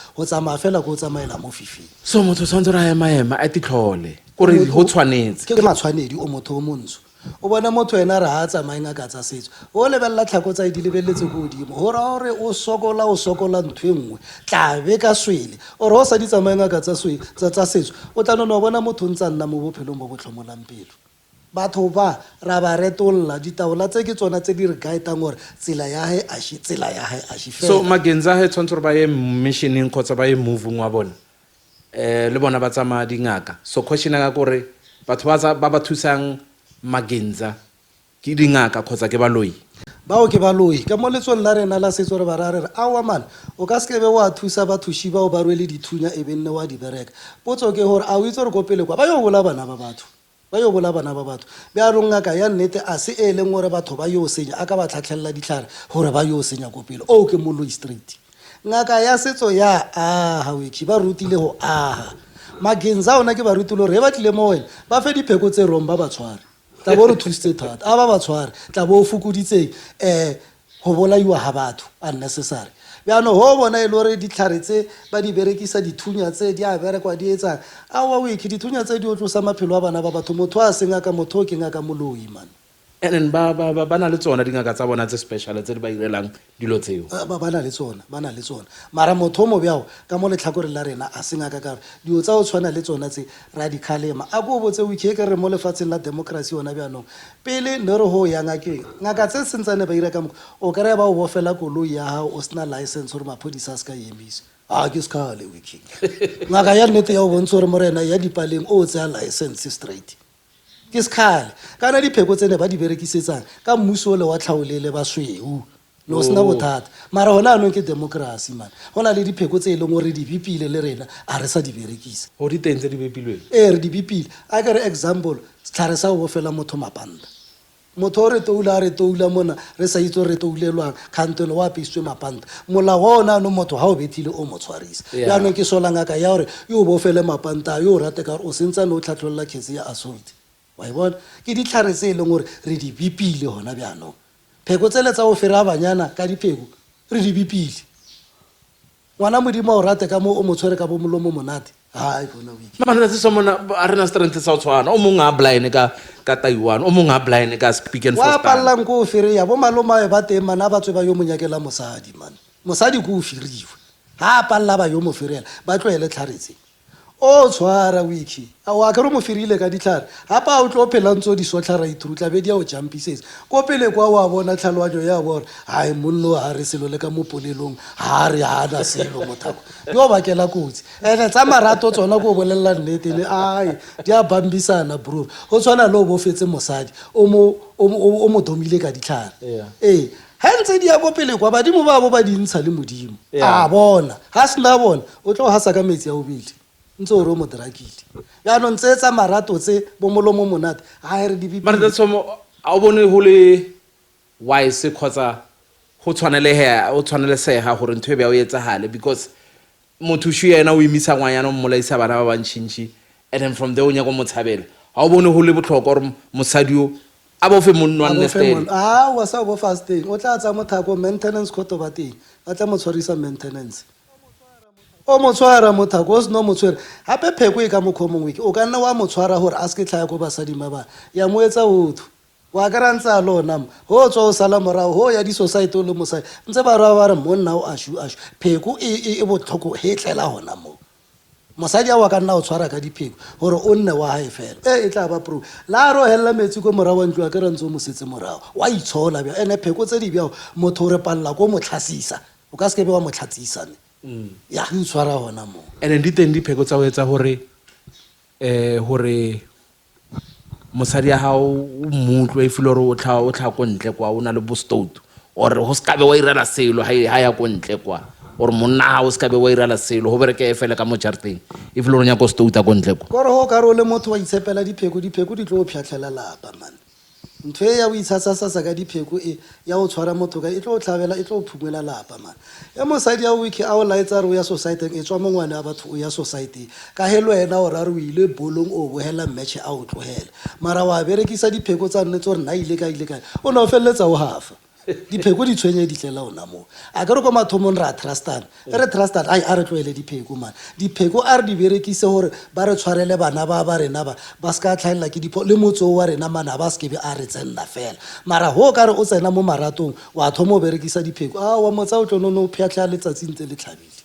fela go tsamaela mo fifi so motho tshwantse ra ema a titlhole gore ho tshwanetse ke matshwanedi o motho o montsho o bona motho ena re ha tsamayeng a ka tsa setso o lebella tlhako tsa di lebelletse go godimo go ra gore o sokola ntho e nngwe tla be ka swele or o sa di tsamayeng a ka tsa setso o tla nona bona motho ntse nna mo bophelong bo botlhomolang pelo batho ba ra ba retolla ditaola tse ke tsona tse di re guidang gore tsela ya hae a shi so magenza he tshwantse gore ba ye missioning kgotsa ba ye moving wa bona le bona ba tsamaya dingaka so question ya ka gore batho ba thusang magenza ke dingaka kgotsa ke baloi bao ke baloi ka mo letsong la rena la setso re ba ra re awa man o ka skebe wa thusa bathushi bao ba rwele dithunya e benne wa di bereka potso ke gore a o itse re go pele kwa ba yo bola bana ba batho ba ronga ka ya nnete a se e leng gore batho ba yo senya aka ba tlhatlhella ditlhare gore ba yo senya go pele o ke moloi street ngaka ya setso ya ha wiki ba rutile go magenza ona ke ba rutile gore ba tlile mo wena ba fe dipheko tse romba ba tshware tla bo re thusitse thata a ba tshware tla bo fukuditse go bolaiwa ha batho unnecessary bjano ho bona e lore ditlhare tse ba di berekisa dithunya tse di a berekwa di etsang awa wiki dithunya tse di o tlosa maphelo a bana ba batho motho a senga ka motho ke ngaka moloi man and then ba na le tsona dingaka tsa bona tse special tse di ba irelang dilo tseo ba na le tsona mara motho mo bjao ka mo letlhakore la rena a senga ka ka dio tsa o tshwana le tsona tse radicalema a go botse wiki ke re mo lefatsheng la democracy ona bjanong pele ne re ho ya ngaka tse sentsane ba ira ka o kare ba o bofela koloi ya hao o sna license gore maphodisa ska yemisa ke skale wiki ngaka ya nnete ya o bontsho re morena ya dipaleng o tsa license straight ke skale kana dipheko tsene ba di berekisetsang ka mmuso le wa tlhaolele ba sweu no sna bothata mara hona no ke democracy man hona le dipheko tse e leng gore di bipile le rena a re sa di berekisa ho di tentse di bipilwe re di bipile a ka re example tlhare sa o fela motho mapanda motho re toula mona re sa itse re toulelwang kantelo wa piswe mapanda mola wona no motho ha o bethile o mo tshwarisa ya no ke solanga ka ya gore yo bo fele mapanta yo rate ka o sentsa no tlhatlholla khetsi ya assault wa bona ke ditlhare tse e leng gore re di bipile hona bjano pheko tsele tsa o fera banyana ka dipheko re di bipile ngwana modimo o rate ka mo o mo tshwere ka bo molomo monate bona wiki mara tse somona a rena strength sa o tshwana o mong a blind ka Taiwan o mong a blind ka speak and wa pallang go fere ya bo maloma ba teng mana ba tswe ba yo monyakela mosadi man mosadi go firiwe ha palla ba yo mo ferela ba tloele tlharetse o tshwara wiki a wa ka re mo firile ka ditlhare hapa o tlo phela ntso di sotlhara itrutla be dia o jumpisetse ko pele kwa wa bona tlhalwanyo ya bora hai mollo ha re selo le ka mo polelong ha re hana selo mothako yo bakela kotsi ene tsa marato tsona go bolella nnete le ai dia bambisana bro go tshwana lo bo fetse mosadi o mo domile ka ditlhare hentse dia go pele kwa badimo ba bo ba dintsha le modimo a bona ha sna bona o tlo hasa ka metsi ya obile ntse o re mo drakile ya no ntsetsa marato tse bo molomo monate ha re di bipi mara Somo a o bone ho le wise khotsa go tshwanele seha gore ntwe be o etsagale because motho shu yena o imisa ngwanyana o mmolaisa bana ba bantšintši and then from there o nyako motshabela ha o bone ho le botlhokwa gore mosadi o a bo fe monno understand wa sa bo fasting o tla tsa mothako maintenance khoto ba teng a tla mo tshwarisa maintenance o mo tshwara mothako o seno mo tshwere hape pheko e ka mokhomong wiki o ka nna wa mo tshwara gore a se ke tlhaya go basadi mabana ya mo etsa otho wa ka rantsa lona ho tswa o sala morao ho ya di society o le mosadi ntse ba re monna o ashu pheko e botlhoko he tlela hona mo mosadi wa ka nna o tshwara ka dipheko gore o nne wa hae fela e tla ba pro la ro hella metsi ko morao ntlo ka rantsa o mosetse morao wa itshola bja ene pheko tse di bja motho re palla go mo tlhasisa o ka se ke be wa mo tlhatsisane ya di tshwara hona mo and then di teng dipheko tsa o etsa hore mosadi ya hao o mutlo e file gore o tlha ko ntle kwa o na le bostout or go se ka be wa irela selo ha ya ko ntle kwa or monna ha o se ka be wa irela selo go bereke e fele ka mo jarteng e file gore nya ko stouta ko ntle kwa gore ho ka ro le motho wa itshepela dipheko di tlo o pšhatlhela lapa man ntho ya o itshasa ka dipheko ya o tshwara motho ka e tlo o tlhabela e tlo o phumela lapa man ya mosadi ya wiki a o laetsa re o ya society e tswa mo ngwane a batho o ya society ka helo ena o ra re o ile bolong o bohela match a o tlohela mara wa berekisa dipheko tsa nnetse gore na ile ka o no felletsa o hafa dipheko di tshwenye di tlela ona mo a ke re ko mathomong ra trustana re trustana ai a re tloele dipheko man dipheko a re di berekise hore ba re tshwarele bana ba rena ba ska tlhaela ke dipho le motso wa rena mana ba skebe a re tsenna fela mara ho ka re o tsena mo maratong wa thomo berekisa dipheko wa motsa o tlono phetlha letsatsing tse le tlhabile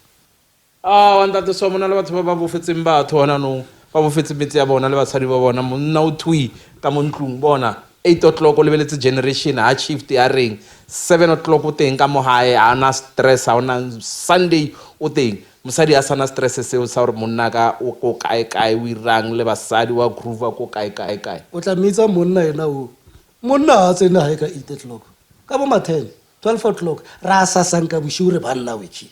wa ntate Somo na le batho ba bofetseng batho ona no ba bofetse metsi ya bona le basadi ba bona monna o thui ka mo ntlung bona 8 o'clock o lebeletse generation ha shift ya reng 7 o'clock o teng ka mo hae ha na stress ha ona Sunday o teng mosadi a sana stress seo sa hore monna ka o ko kae o irang le basadi wa groove ko kae o tla mitsa monna ena o monna a tsena hae ka 8 o'clock ka bo ma 10 12 o'clock ra sasanka boshure banna wiki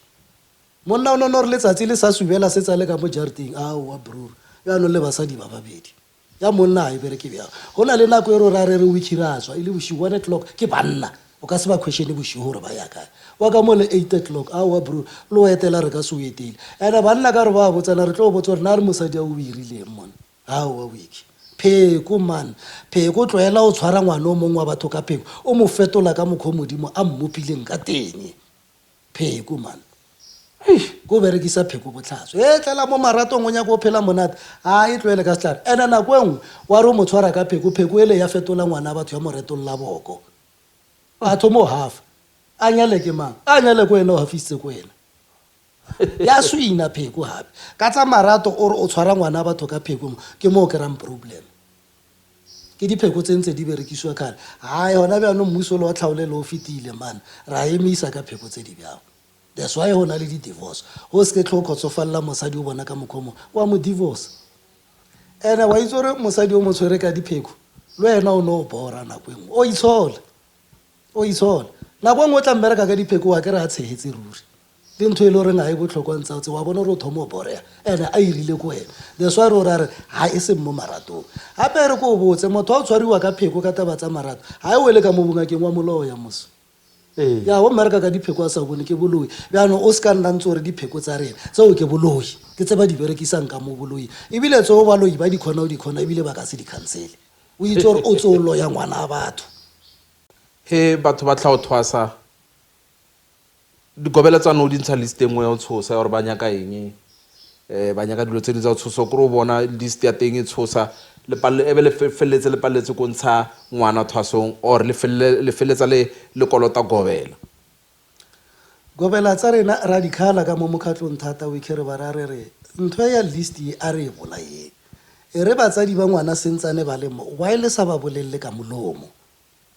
monna o no re letsatsi le sa subela se tsale ka mo jarting wa bro ya no le basadi ba babedi ya monna a bereke bja gona le nako e ra re wiki ratswa ile boshi 1 o'clock ke banna o ka se ba question boshi hore ba ya kae wa ka mo le 8 o'clock wa bro lo etela re ka se etile ena banna ka re ba botsana re tlo botsa re na re mosadi a o irile mona wa wiki pheko man pheko tloela o tshwara ngwana o mongwe wa batho ka pheko o mo fetola ka mokgwa modimo a mmopileng ka teng pheko man go berekisa pheko botlhatso tlela mo maratong o nya go phela monate e tloele ka setlare ena nako engwe wa re o mo tshwara ka pheko ele ya fetola ngwana batho ya mo retolla boko batho mo half a nyale ke mang a nyale ko wena o hafisitse ko wena ya swina pheko hape ka tsa marato o re o tshwara ngwana batho ka pheko ke mo ke ram problem ke dipheko tsentse di berekiswa kale hona bja no mmuso le wa tlhaolele o fitile man ra emisa ka pheko tse di bjao that's why hona le di divorce ho se ke tlhoko tsofalla mosadi o bona ka mokhomo wa mo divorce ena wa itsore mosadi o mo tshwere ka dipheko lo ena o no bora na kweng o itshola na go ngotla mmereka ka dipheko wa ke re a tshehetse ruri le ntho ile re nga e botlhokwa ntsautse wa bona re o thomo borea ene a irile ko wena that's why re ha e se mo maratong hape re ko botse motho a tshwariwa ka pheko ka taba tsa marato ha e wele ka mo bungakeng wa molao ya moso ya wa mmereka ka dipheko a sa bone ke boloi bjano o ska nna ntse gore dipheko tsa rena tseo ke boloi ke tse ba di berekisang ka mo boloi ebile tseo baloi ba di khona ebile ba ka se di cancele o itse gore o tsolo ya ngwana a batho batho ba tla o thwasa digobela tsa no di ntsha list engwe ya o tshosa gore ba nyaka eng ba nyaka dilo tse di tsa o tshosa kore o bona list ya teng e tshosa le felletse ko ntsha ngwana thwasong or le felletsa le kolota gobela tsa rena ra dikhala ka mo mokhatlong thata we kere ba re ntho ya list a re bolaye re batsadi ba ngwana sentsane ba le mo wa ile sa ba bolelle ka molomo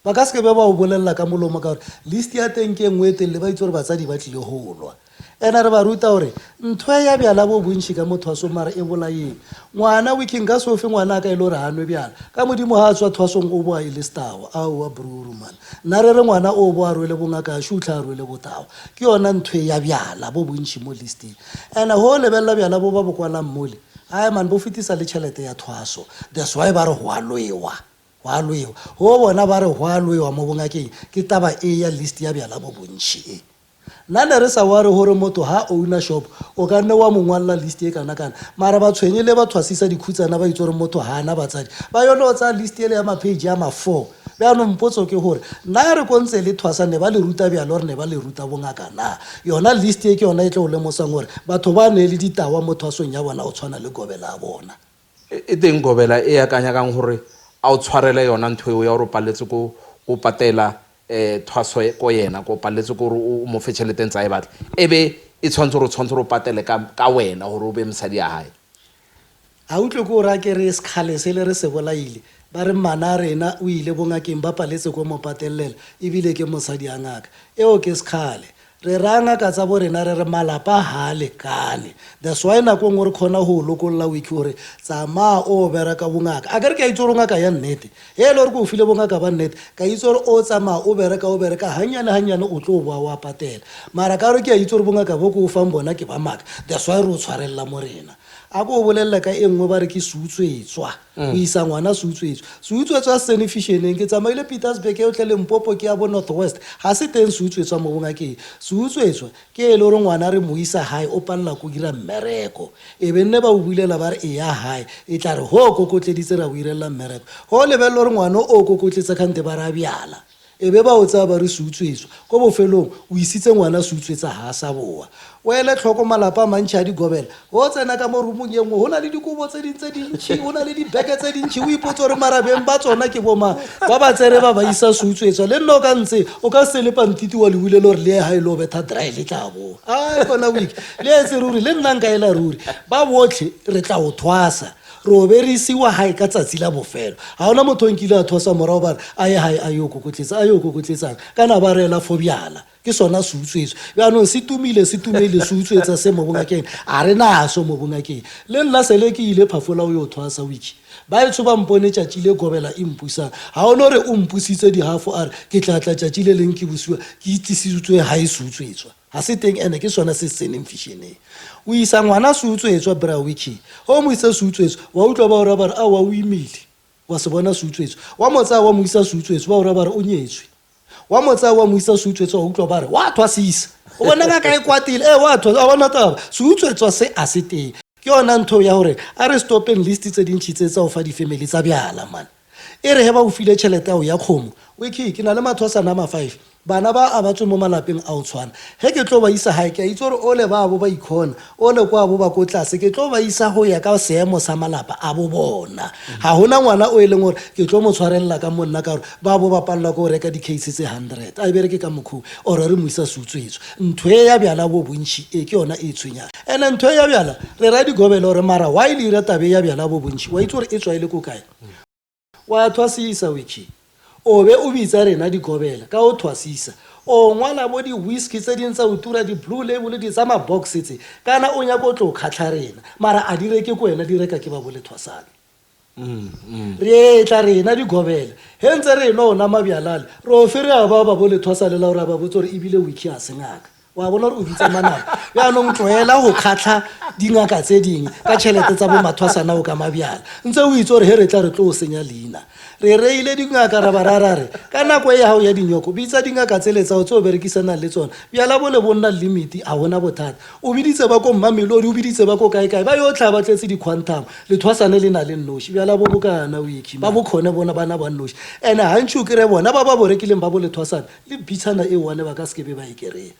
ba ka se be ba o bolella ka molomo ka list ya teng ke engwe tele ba itse gore batsadi ba tlile ho holwa ena re ba ruta gore ntho ya bjala bo bontši ka motho wa somare e bolaeng ngwana weekend ka sofe ngwana ka ile gore hanwe bjala ka modimo ha tswa thwasong o boa ile stawa wa bruru man na re ngwana o boa rwele bongaka a shutla rwele botawa ke yona ntho ya bjala bo bontši mo listing ena ho lebella bjala bo ba bokwala mmole man bo fitisa le tšhelete ya thwaso that's why ba re ho aloewa ho bona ba re ho aloewa mo bongakeng ke taba e ya list ya bjala bo bontši nna re sa ware hore motho ha owner shop o ka nne wa mongwalla list e kana mara ba tshwenyele ba thwasisa dikhutsana ba itse gore motho ha ana batsadi ba yone o tsa list ele ya mapage ya ma 4 bjano mpotso ke gore nna re kontse le thwasa ne ba le ruta bjalo re ne ba le ruta bongaka na yona list e ke yona e tle o lemosang gore batho ba ne le ditawa mo thwasong ya bona o tshwana le gobela a bona e teng gobela e akanya kang gore a o tshwarele yona ntho eo ya gore o paletse ko patela thwaso ko yena ko paletse gore o mo fe tšheleteng tsa e batla ebe e tshwanetse gore o patele ka wena gore o be mosadi ya hae a utlwe ko ra ke re sekhale se le re se bolaile ba re mana rena o ile bongakeng ba paletse ko mo patelela ebile ke mosadi a ngaka eo ke sekhale re ranga ka tsa bo rena re malapa ha lekane that's why nako ngwe re khona ho lokolla wiki hore tsama o bereka bongaka a ke re ke a itse ngaka ya nnete le re go file bongaka ba nnete ka itse gore o tsama o bereka hanyane o tlo boa wa patela mara ka re ke a itse gore bongaka bo go fang bona ke ba maka that's why re o tshwarella mo rena a go bolella ka engwe ba re ke sutswetswa o isa ngwana sutswetswa senifišeneng ke tsamaile Petersburg e o tle Limpopo ke ya bo Northwest ha se teng sutswetswa mo bongakeng sutswetswa ke le gore ngwana re mo isa hae o palla go dira mmereko e be nne ba o bulela ba re e ya hae e tla re ho kokotleditse ra o irela mmereko ho lebella gore ngwana o kokotletsa khante ba ra bjala e be ba o tsaya ba re se utswetswa ko bofelong o isitse ngwana se utswetsa ha sa boa o ele tlhoko malapa a mantšhi a digobela o tsena ka mo rumong ye nngwe go na le dikobo tse dintšhi go na le dibeke tse dintšhi o ipotse gore marabeng ba tsona ke boma ba tsere ba isa se utswetswa le nna o ka ntse o ka se le pantiti wa lebile le gore le ha ile o betha dry le tla boa a kona week le etse ruri le nna nka ela ruri ba botlhe re tla o thwasa re oberisiwa hae ka tsatsi la bofelo ha ona motho nkile a thosa morao ba a ye hae a yo kokotletsa kana ba rela fobiala ke sona se utswetswa yaanong se tumile se utswetsa se mo bongakeng a re naso mo bongakeng le nna sele ke ile phafola o yo thwasa wiki ba e tshoba mpone tšatši le gobela impusang ha ona re o mpusitse dihafo a re ke tlatla tšatši le leng ke bosiwa ke itisitswe ha e se utswetswa ha se teng ene ke sona se seneng fisheneng o isa ngwana se utswetswa bra wiki ho mo isa se utswetswa wa utlwa ba o ra ba re a wa o imile wa se bona se utswetswa wa motsa wa mo isa se utswetswa ba o ra ba re o nyetswe wa motsa wa mo isa se utswetswa o utlwa ba re wa thwasisa o bona nga kae kwatile wa thwa a bona taba se utswetswa se a se teng ke yona ntho ya hore a re stoppeng list tse dintšhi tse tsa o fa di-family tsa bjala man e re he ba o file tšhelete ao ya kgomo wiki ke na le mathwasana ma 5 bana ba a batswe mo malapeng a o tshwana he ke tlo ba isa hae ke a itse gore ole ba abo ba ikhona ole kwa abo ba ko tlase ke tlo ba isa go ya ka seemo sa malapa a bo bona ha hona ngwana o e leng gore ke tlo mo tshwarella ka monna ka gore ba abo ba palla go reka di-case tse 100 a bereke ka mokhu ore re mo isa se utswetswa ntho e ya bjala bo bontšhi e ke yona e tshwenyang ene ntho e ya bjala re ra digobela gore mara wa ile ira tabe ya bjala bo bontšhi wa itse gore e tswa ile ko kae wa thwasisa wiki o be o bitsa rena digobela ka o thwasisa o ngwala bo di-whisky tse ding tsa o tura di-blue label di tsa mabox tse kana o nyako tlo kgatlha rena mara a di reke ko wena di reka ke ba bole thwasana re tla rena digobela he ntse re no na mabjalale re o fere a ba bole thwasale la ora ba botse gore ebile wiki a sengaka wa bona re o bitse manana yaanong tloela go kgatlha dingaka tse dingwe ka tšhelete tsa bo mathwasana o ka mabjala ntse o itse gore he re tla re tlo o senya leina re reile dingaka ra bararare ka nako e ya hao ya dinyoko bitsa dingaka tse letsa o tse o berekisanang le tsona bjala bole bo nna limiti a bona bothata o biditse ba ko mmamelodi o biditse ba ko kae ba yotlha ba tletse di-quantum lethwasane le na le nnoši bjala bo bokana wiki ba bokgone bona bana ba nnoši ande gantši o kry bona ba borekileng ba bolethwasane le bitšhana e one ba ka sekebe ba e kereya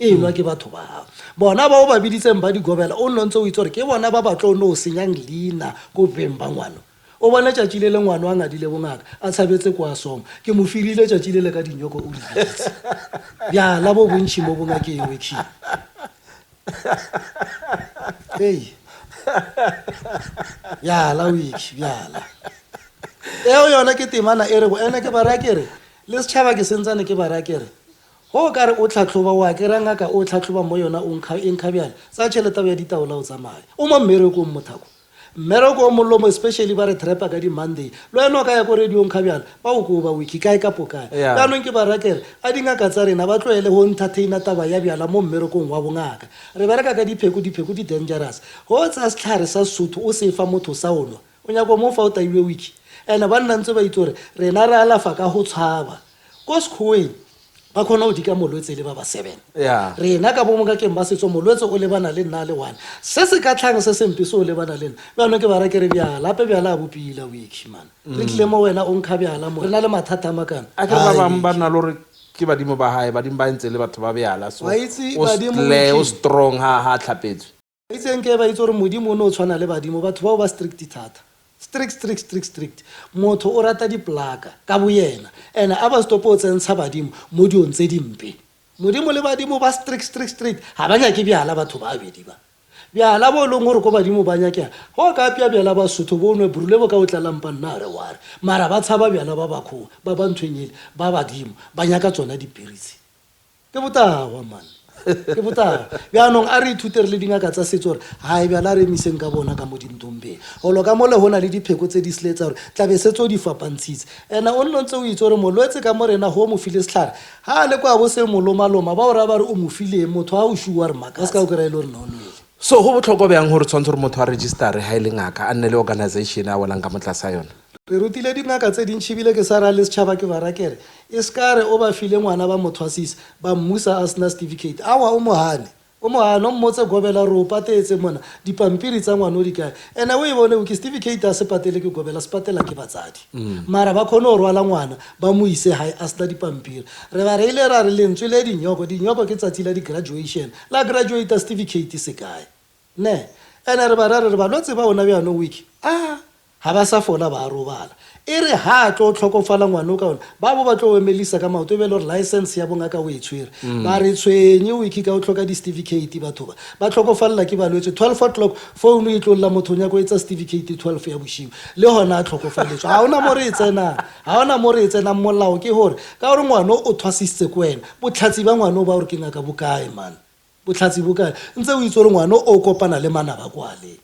e nwa ke batho ba gago bona ba o ba biditseng ba digobela o nno ntse o itse gore ke bona ba batlo o ne o senyang leina ko beng ba ngwana o bona tšatši le le ngwana wa ngadile bongaka a tshabetse kwa Somo ke mo firile tšatši le le ka dinyoko o le bitse bjala bo bontšhi mo bongakeng weki ei bjala wiki bjala eo yona ke temana e re bo ene ke barakere le setšhaba ke sentsane ke barakere go ka re o tlhatlhoba wa ke rangaka o tlhatlhoba mo yona o nkga bjale tsa tšhelete ya ditaola o tsamaya o mo mmerekong mothako mmereko o mollomo especially ba re trepa ka di-monday le wena o ka ya ko radio nkga bjale ba o ko ba wiki kae ka pokae kaanong ke barakere a dingaka tsa rena ba tloele go entertaina taba ya bjala mo mmerekong wa bongaka re bereka ka dipheko di-dangerous go tsa setlhare sa sesotho o se fa motho sa onwa o nyako mo fa o tailwe wiki ande ba nna ntse ba itse gore rena re alafa ka go tshaba ko sekgoweng ba khona o dika molwetse le ba ba 7 rena ka bomokakeng ba setso molwetse o lebana le nna le 1 se se ka tlhang se sempe se o lebana le nna bjano ke ba rekere bjala lape bjala a bopila wiki man re tlile mo wena o nkga bjala mo re na le mathata a makana a ke ba bang ba nna le gore ke badimo ba hae badimo ba ntse le batho ba bjala so o strong ha tlhapetswe a itseng ke ba itse gore modimo o ne o tshwana le badimo batho bao ba strict thata strict motho o rata diplaka ka boyena ene a ba stopo o tsentsha badimo mo diong tse dimpe modimo le badimo ba strict ha ba nyake bjala batho ba bedi ba bjala bo leng gore ko badimo ba nyakega go ka apea bjala ba sotho bo nwe burule bo ka o tlalampa nna re ware mara ba tshaba bjala ba bakgowa ba bantshwenyele ba badimo ba nyaka tsona dipiritsi ke botawa man ke botala bjaanong a re ithute re le dingaka tsa setso gore hae bjala re emiseng ka bona ka mo dintompeng golo ka mole go na le dipheko tse di seletsa gore tlabe setso di fapantshitse ene o nno ntse o itse gore molwetse ka mo rena go mo file setlhare ha le kwa bo se molomaloma ba o ra ba re o mo fileng motho a o šua re maka se ka o kry-e le gore noonele so go botlhokwa bjang gore tshwanetse gore motho a registare ha e le ngaka a nne le organization a welang ka motlasa yona re rutile dingaka tse dintšhi bile ke sa ra le setšhaba ke barakere e se ka re o ba file ngwana ba mothwasisa ba mmusa a sena certificate awa o mohane o mo a no mmotse gobela re o patetse mona dipampiri tsa ngwana o di kae ene o e bone o ke certificate a se patele ke gobela se patela ke batsadi mara ba khone o rwala ngwana ba mo ise hae a sta dipampiri re ba re ile ra re lentswe le dinyoko ke tsatsi la di graduation la graduate certificate se kae ne ene re ba lotse ba ona bja no week ha ba sa fola ba robala e re ha tlo tlhokofala ngwana ka ona ba bo ba tlo emelisa ka maoto be le license ya bonga ka o e tshwere ba re tshwenye week ka o tlhoka di certificate batho ba tlhokofalla ke balwetse 12 o'clock phone e tlolla motho nya go etsa certificate 12 ya boshigo le hona a tlhokofaletswa ha ona mo re tsena molao ke hore ka gore ngwana o thwasitse kwena botlhatsi ba ngwana ba gore ke ngaka bokae man botlhatsi bokae ntse o itse gore ngwana o kopana le mana ba kwale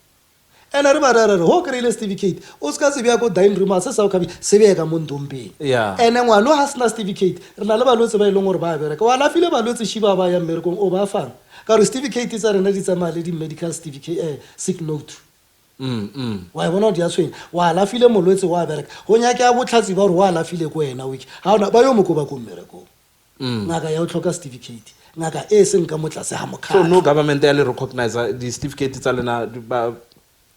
ene re ba re ho kry-ile certificate o se ka se bja ko dying room se sa o khabi se bja ka mo ntompeng ene ngwana ha sena certificate re na le balwetse ba e leng gore ba bereka wa lafile balwetse shiba ba ya mmerekong o ba fang ka re certificate tsa rena di tsamaya le di medical certificate sick note wa bona di a tshwenya wa lafile molwetse wa bereka go nyake a botlhatsi ba gore wa lafile ko wena wiki ha ona ba yo mo ko ba ko mmerekong ngaka ya o tlhoka certificate ngaka e seng ka motlase ha mokhatlo so no government ya le recognize the certificate tsa lena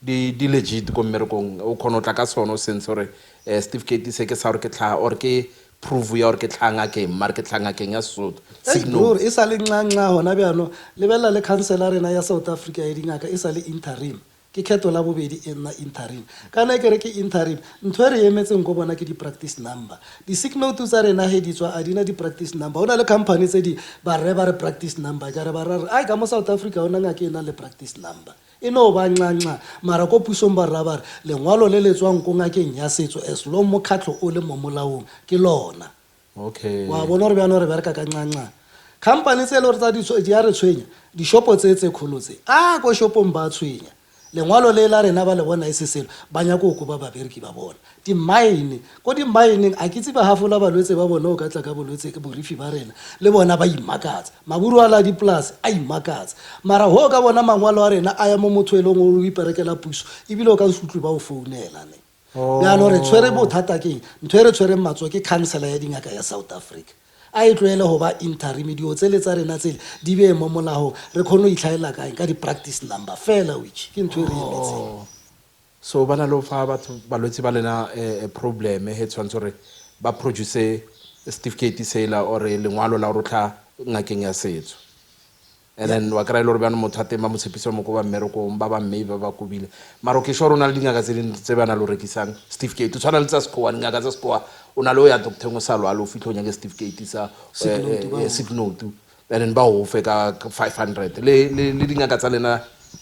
di legit ko mmerekong o khona o tla ka sono sense gore certificate se ke sa re ke tlha or ke proof ya gore ke tlhanga ke mar ke tlhanga ke ya Sotho signal e sa le nqanqa hona bjano le bella le councilor rena ya South Africa e dingaka e sa le interim ke khetho la bobedi e nna interim kana ke re ke interim ntwe re emetseng go bona ke di practice number di signal to tsa rena he di tswa adina di practice number ona le company tse di ba re practice number ka re ba re ai ka mo South Africa ona ngake ena le practice number ino ba nqanqa mara ko pusong ba raba lengwalo le letswang ko ngakeng ya setso as lo mo khatlo o le mo molaong ke lona okay wa bona re bjano re bereka ka nqanqa company tse le re tsa di a re tshwenya di shopo tse khulotse ko shopong ba tshwenya lengwalo le la rena ba le bona iseselo ba nya go ba bereki ba bona di mine ko di mining a kitse ba hafola balwetse ba bona o ka tla ka bolwetse ke borifi ba rena le bona ba imakatsa maburu ala di plus a imakatsa mara ho ka bona mangwalo a rena a ya mo motho elong o iperekela puso ibile o ka sutlu ba o founela ne ya no re tshwere bothata ke ntwe re tshwere matso ke councilor ya dingaka ya South Africa a e tloele go ba interim dio tsele tsa rena tsele di be mo molao re khono itlhaela ka di practice number fela which ke ntwe re emetse so bana lo fa batho balwetse ba lena problem he tshwantse re ba produce certificate sela or lengwalo la rotla ngakeng ya setso and then wa kra ile re bana mothate ma motshepisa mo go ba mmereko ba mme ba kubile maro ke shoro na le dingaka tse bana lo rekisang certificate o tshwana le tsa score ngaka tsa score o na le o ya doctor ngo sa lwa lo fitlonya ke certificate sa sick note and then ba o fe ka 500 le dingaka tsa lena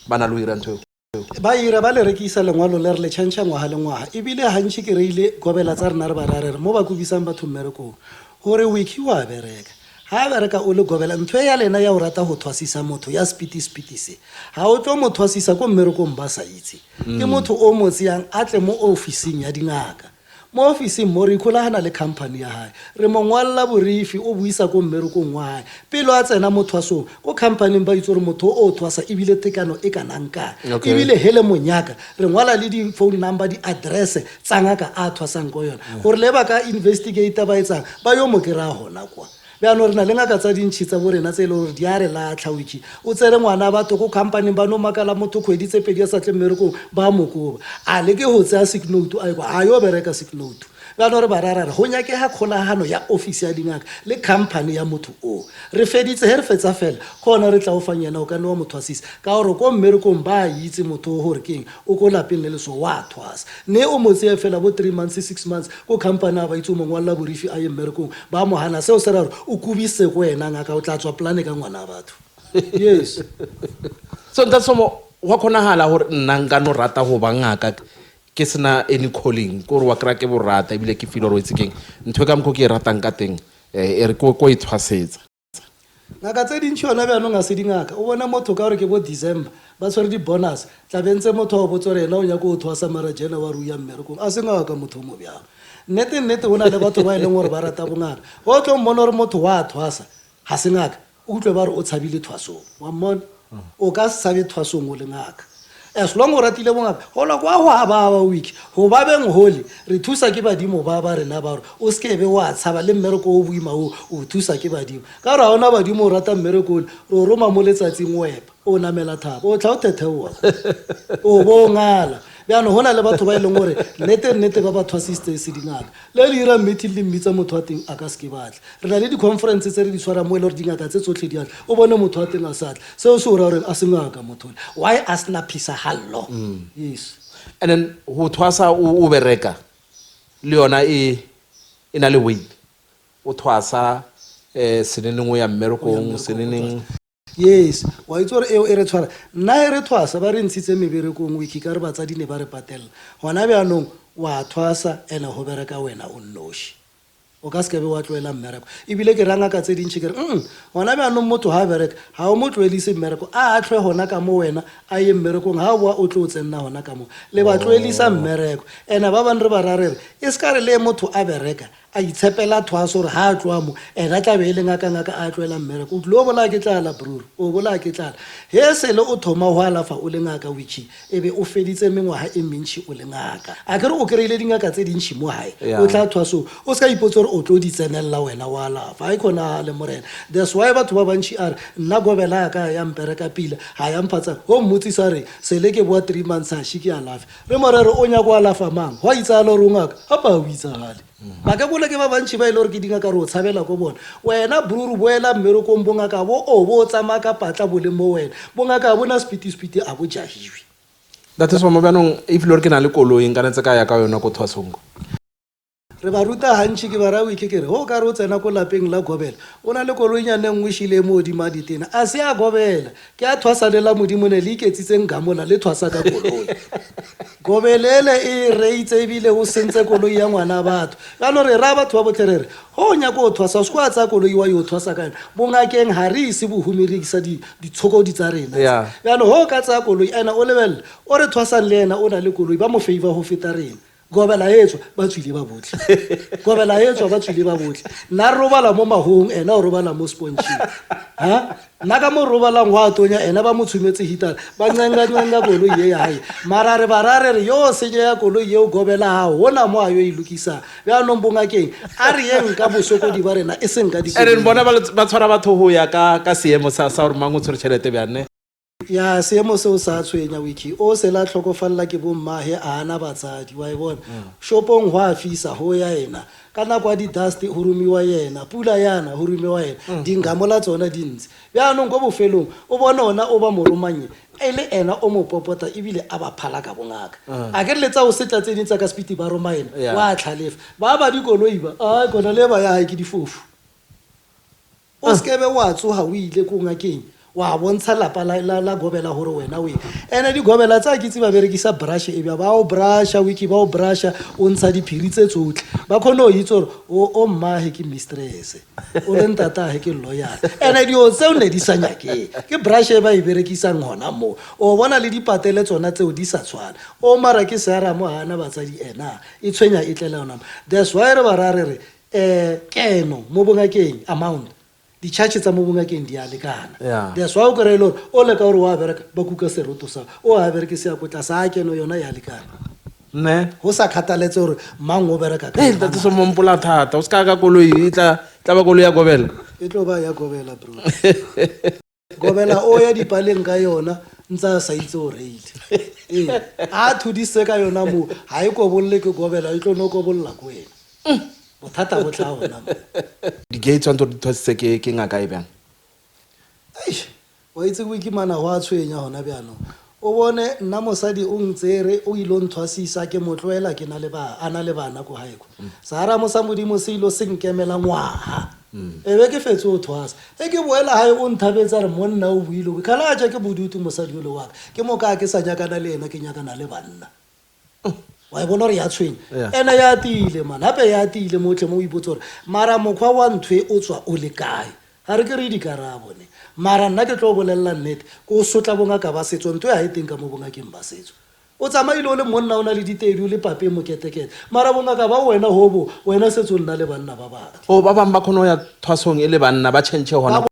bana lo ira ntho ba ira ba le rekisa lengwalo le re le change ngwaga le ngwaga ebile hantši ke reile gobela tsa rena re ba ra re mo ba kubisang batho mmereko gore wiki wa bereka ha bereka o le gobela ntwe ya lena ya o rata go thwasisa motho ya spitise ha o tlo mo thwasisa ko mmerekong ba sa itse ke motho o motsiang a tle mo officing ya dingaka mo officing mo re ikgolagana le company ya hae re mongwalla borifi o buisa ko mmerekong wa hae pelo a tsena mo thwasong ko company ba itse gore motho o thwasa ebile tekano e kananka ebile hele monyaka re ngwala le di phone number di address tsa ngaka a thwasang ko yona gore le ba ka investigator ba etsang ba yo mo kera hona kwa bjano re na le ngaka tsa dintšhi tsa borena tse e le gore di a re latlha wiki o tsere ngwana batho ko company ba no makala motho kgwedi tse pedi ya sa tle mmerekong ba mokoba a le ke go tsaya sick note a yo bereka sick note bjano re ba rarara go nyake ha kgolagano ya office ya dingaka le company ya motho o re feditse he re fetsa fela khona re tla o fanyana o ka ne wa mothwasisa ka gore ko mmerekong ba itse motho o gore keng o ko lapeng le leso wa thwasa ne o motse fela bo 3 months 6 months ko company ba itse mongwalla borifi a ye mmerekong ba mo hana seo se raro o kubise go wena ngaka o tla tswa plan ka ngwana batho yes so nta Somo wa khona hala gore nna nka no rata go ba ngaka ke sena any calling ko re wa kra ke borata ebile ke feel gore itse keng ntwe ka mko ke ratang ka teng e re ko e thwasetsa ngaka tse dintšhi yona bjano nga se dingaka o bona motho ka gore ke bo December ba tshwere di bonus tla bentse motho o botso rena o nya go thwasa mara January ya mmerekong a se ngaka motho mo bjang nnete o na le batho ba ileng gore ba rata bongaka o tlo mmona gore motho wa thwasa ha se ngaka o utlwe ba re o tshabile thwasong wa mmona o ka se tshabe thwasong o le ngaka as long o ratile bongaka gola kwa go a ba week go ba beng hole re thusa ke badimo ba rena ba gore o skebe wa tshaba le mmereko o boima o thusa ke badimo ka gore ga ona badimo o rata mmereko ole re roma mo letsatsing wepa o namela thabo o tla o thetheoa o bo ngala bjano go na le batho ba e leng gore nnete ba batho assiste se dingaka le le ira meeting le mmitsa motho wa teng a ka se ke batla re na le di-conference tse re di tshwara mo e le gore dingaka tse tsotlhe di atla o bone motho wa teng a satla seo se o ra gore a se ngaka motho ole why a sena phisa hallo yes And then ho thwasa o bereka le yona e na le weight o thwasa seneneng o ya mmerekong seneneng yes wa itse gore eo e re tshwara nna e re thwasa ba re ntshitse meberekong wiki ka re batsadi ne ba re patelela gona bjanong wa thwasa ene go bereka wena o nnoši o ka sekebe wa tloela mmereko ebile ke ranga ka tse dintšhi ke re gona bjanong motho ga a bereka ga o mo tloelise mmereko a tlhwe gona ka mo wena a ye mmerekong ga boa o tlo o tsenna gona ka mo le ba tloelisa mmereko ene ba bangwe re ba ra re re e se ka re le motho a bereka a itshepela thwaso gore ga a tloa mo ena tla be e le ngaka a tloela mmereko o tlile o bola ke tlala brur o bola ke tlala he sele o thoma go alafa o le ngaka wiki e be o feditse mengwaga e mentšhi o le ngaka a kere o kry-ile dingaka tse dintšhi mo gae o tla thwaso o se ka ipotse gore o tlo di tsenelela wena o alafa ga e kgona le morena that's why batho ba bantšhi a re nna gobela yaka ya mpereka pila ga ya mphatsa go mmotsisa re sele ke boa 3 months a shi ke alafe re morere o nyako alafa mang go a itsagale gore o ngaka gapa o itsagale ba ka bole ke ba bantšhi ba e le gore ke dingaka re o tshabela ko bona wena bruru boela mmerekong bongaka bo o bo tsamaya ka patla bo le mo wena bongaka bona spiti a bo jahiwe that is mo bjanong if le gore ke na le koloi nka ntse ka ya ka yona ko thwasong re ba ruta gantšhi ke bara wike ke re go ka re o tsena ko lapeng la gobela o na le koloinyane nngwe šile mo odimo a ditena a se a gobela ke a thwasalela modimo ne le iketsitseng kamola le thwasa ka koloi gobelele e reitse ebile o sentse koloi ya ngwana batho jalo re ra batho ba botlhe re re go nyako o thwasa o se ko a tsaya koloi wa yo thwasa ka yone bongakeng ga re ise bohumerikisa ditshokodi tsa rena jalo go ka tsaya koloi ena o lebelela o re thwasang le ena o na le koloi ba mo favor go feta rena gobela etswa ba tswile ba botlhe gobela etswa ba tswile ba botlhe nna re robala mo mahong ena o robala mo sponching nna ka mo robalang go a tonya ena ba mo tshumetse hitara ba ncenga koloi ye yae mara re barare re yo senye ya koloi yeo gobela gago gona mo a yo e lokisang bjanong bongakeng a re yeng ka bosokodi ba rena e seng ka ene bona ba tshwara batho go ya ka seemo sa gore mang o tshwere tšhelete bjane ya seemo seo sa tshwenya wiki o se la tlhokofalela ke bommahe a ana batsadi wa e bona shopong go a fisa go ya ena ka nako ya di-dust go romiwa yena pula yana go romiwa yena dingamola tsona dintsi bjanong ko bofelong o bona ona o ba moromanye e le ena o mo popota ebile a ba phala ka bongaka a ke re letsa o setla tse dintsa ka spiti ba roma ena wa tlhalefa ba dikoloi ba a kona le ba ya ke difofu o sekebe wa tsoga o ile ko ngakeng wa bontsha lapa la gobela gore wena o ene di gobela tsa ke tse ba berekisa brush e ba o brusha wiki ba o brusha o ntsha diphiri tse tsotlhe ba khone o itse gore o mmahe ke mistress o le ntata he ke lawyer ene dio tseo ne di sanya ke brush e ba e berekisang gona mo o bona le dipatele tsona tseo di sa tshwana o mara ke sera mo hana batsadi ena e tshwenya e tlela ona that's why re ba re keno mo bongakeng amount di-charge tsa mo bongakeng di a lekana that's why o kry-e le gore o leka gore o a bereka ba kuka seroto sa o a bereke se ya kotla sa keno yona ya lekana ne go sa kgathaletse gore mang o bereka tate so mompola thata o se ka ka koloi e tla ba koloi ya gobela e tlo ba ya gobela bro gobela o ya dipaleng ka yona ntsa sa itse o reile a thudise ka yona mo ga e kobolle ke gobela e tlo no kobolla ko wena bothata bo tla ona di-gate tshwanto di thwasitse ke ngaka e bjang wa itse ko ikimana go a tshwenya gona bjanong o bone nna mosadi o ntsere o ile o nthwasisa ke motloela a na le bana ko gaeko sa ra mo sa modimo se ilo se nkemela ngwaga e be ke fetse o thwasa e ke boela gae o nthabetsa re monna o buile kgala a ja ke bodutu mosadi o le waka ke mo ka ke sa nyakana le ena ke nyakana le banna wa e bona gore ya tshwenya ena ya tile man gape ya tile motlhe mo o ipotse gore mara mokgwa wa nthwe o tswa o le kae ga re ke re dikarabone mara nna ke tlo bolelela nnete ko o sotla bongaka ba setso ntho ya e teng ka mo bongakeng ba setso o tsamaile o le monna o na le ditedi o le pape moketekete mara bongaka ba wena wena setso o nna le banna ba badi ba bangwe ba kgone go ya thwasong e le banna ba tšhentšhe gona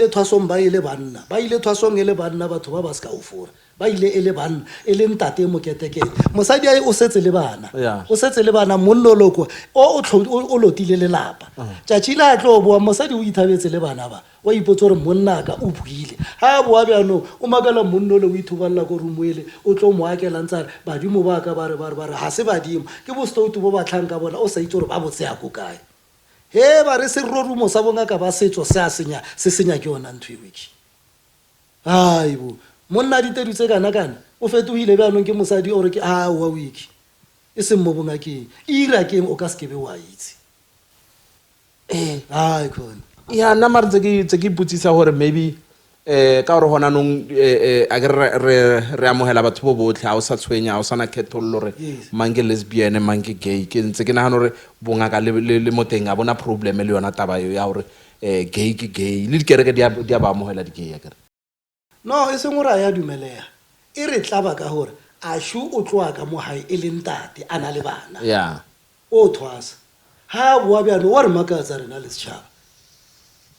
ile thwasong ba ile banna ba ile thwasong ele banna batho ba ba ska o fora ba ile ele banna ele ntate moketekete mosadi ai o setse le bana o setse le bana monno loko o lotile le lapa tjatjila a tlo boa mosadi o ithabetse le bana ba wa ipotsa re monna ka o buile ha boa bjano o magala monno le o ithuballa go rumoele o tlo mo akela ntsare badimo ba ka ba re ha se badimo ke bo stoutu bo ba tlhanka bona o sa itse re ba botse ya go kae he ba re se rorumo sa bonga ka ba setso se senya ke yona ntwe wiki aibo monna di tedutse kana o fetohile bjanong ke mosadi o re ke wa wiki e seng mo bonga ke ira ke o ka skebe wa itse ai khona ya nna mare tse ke iputsisa gore maybe ka gore gona nong a ke re amogela batho bo botlhe a o sa tshwenya a o sana kgethololo re mang ke lesbian mang ke gay ke ntse ke nagana gore bongaka le moteng a bona problem le yona taba yo ya gore gay ke gay le dikereke di a ba amogela di-gay ya kere no e seng gore a ya dumeleha e re tlaba ka gore a shu o tloa ka mo hae e leng tate a na le bana ya o thwasa ha boa bjano wa re makatsa rena le setšhaba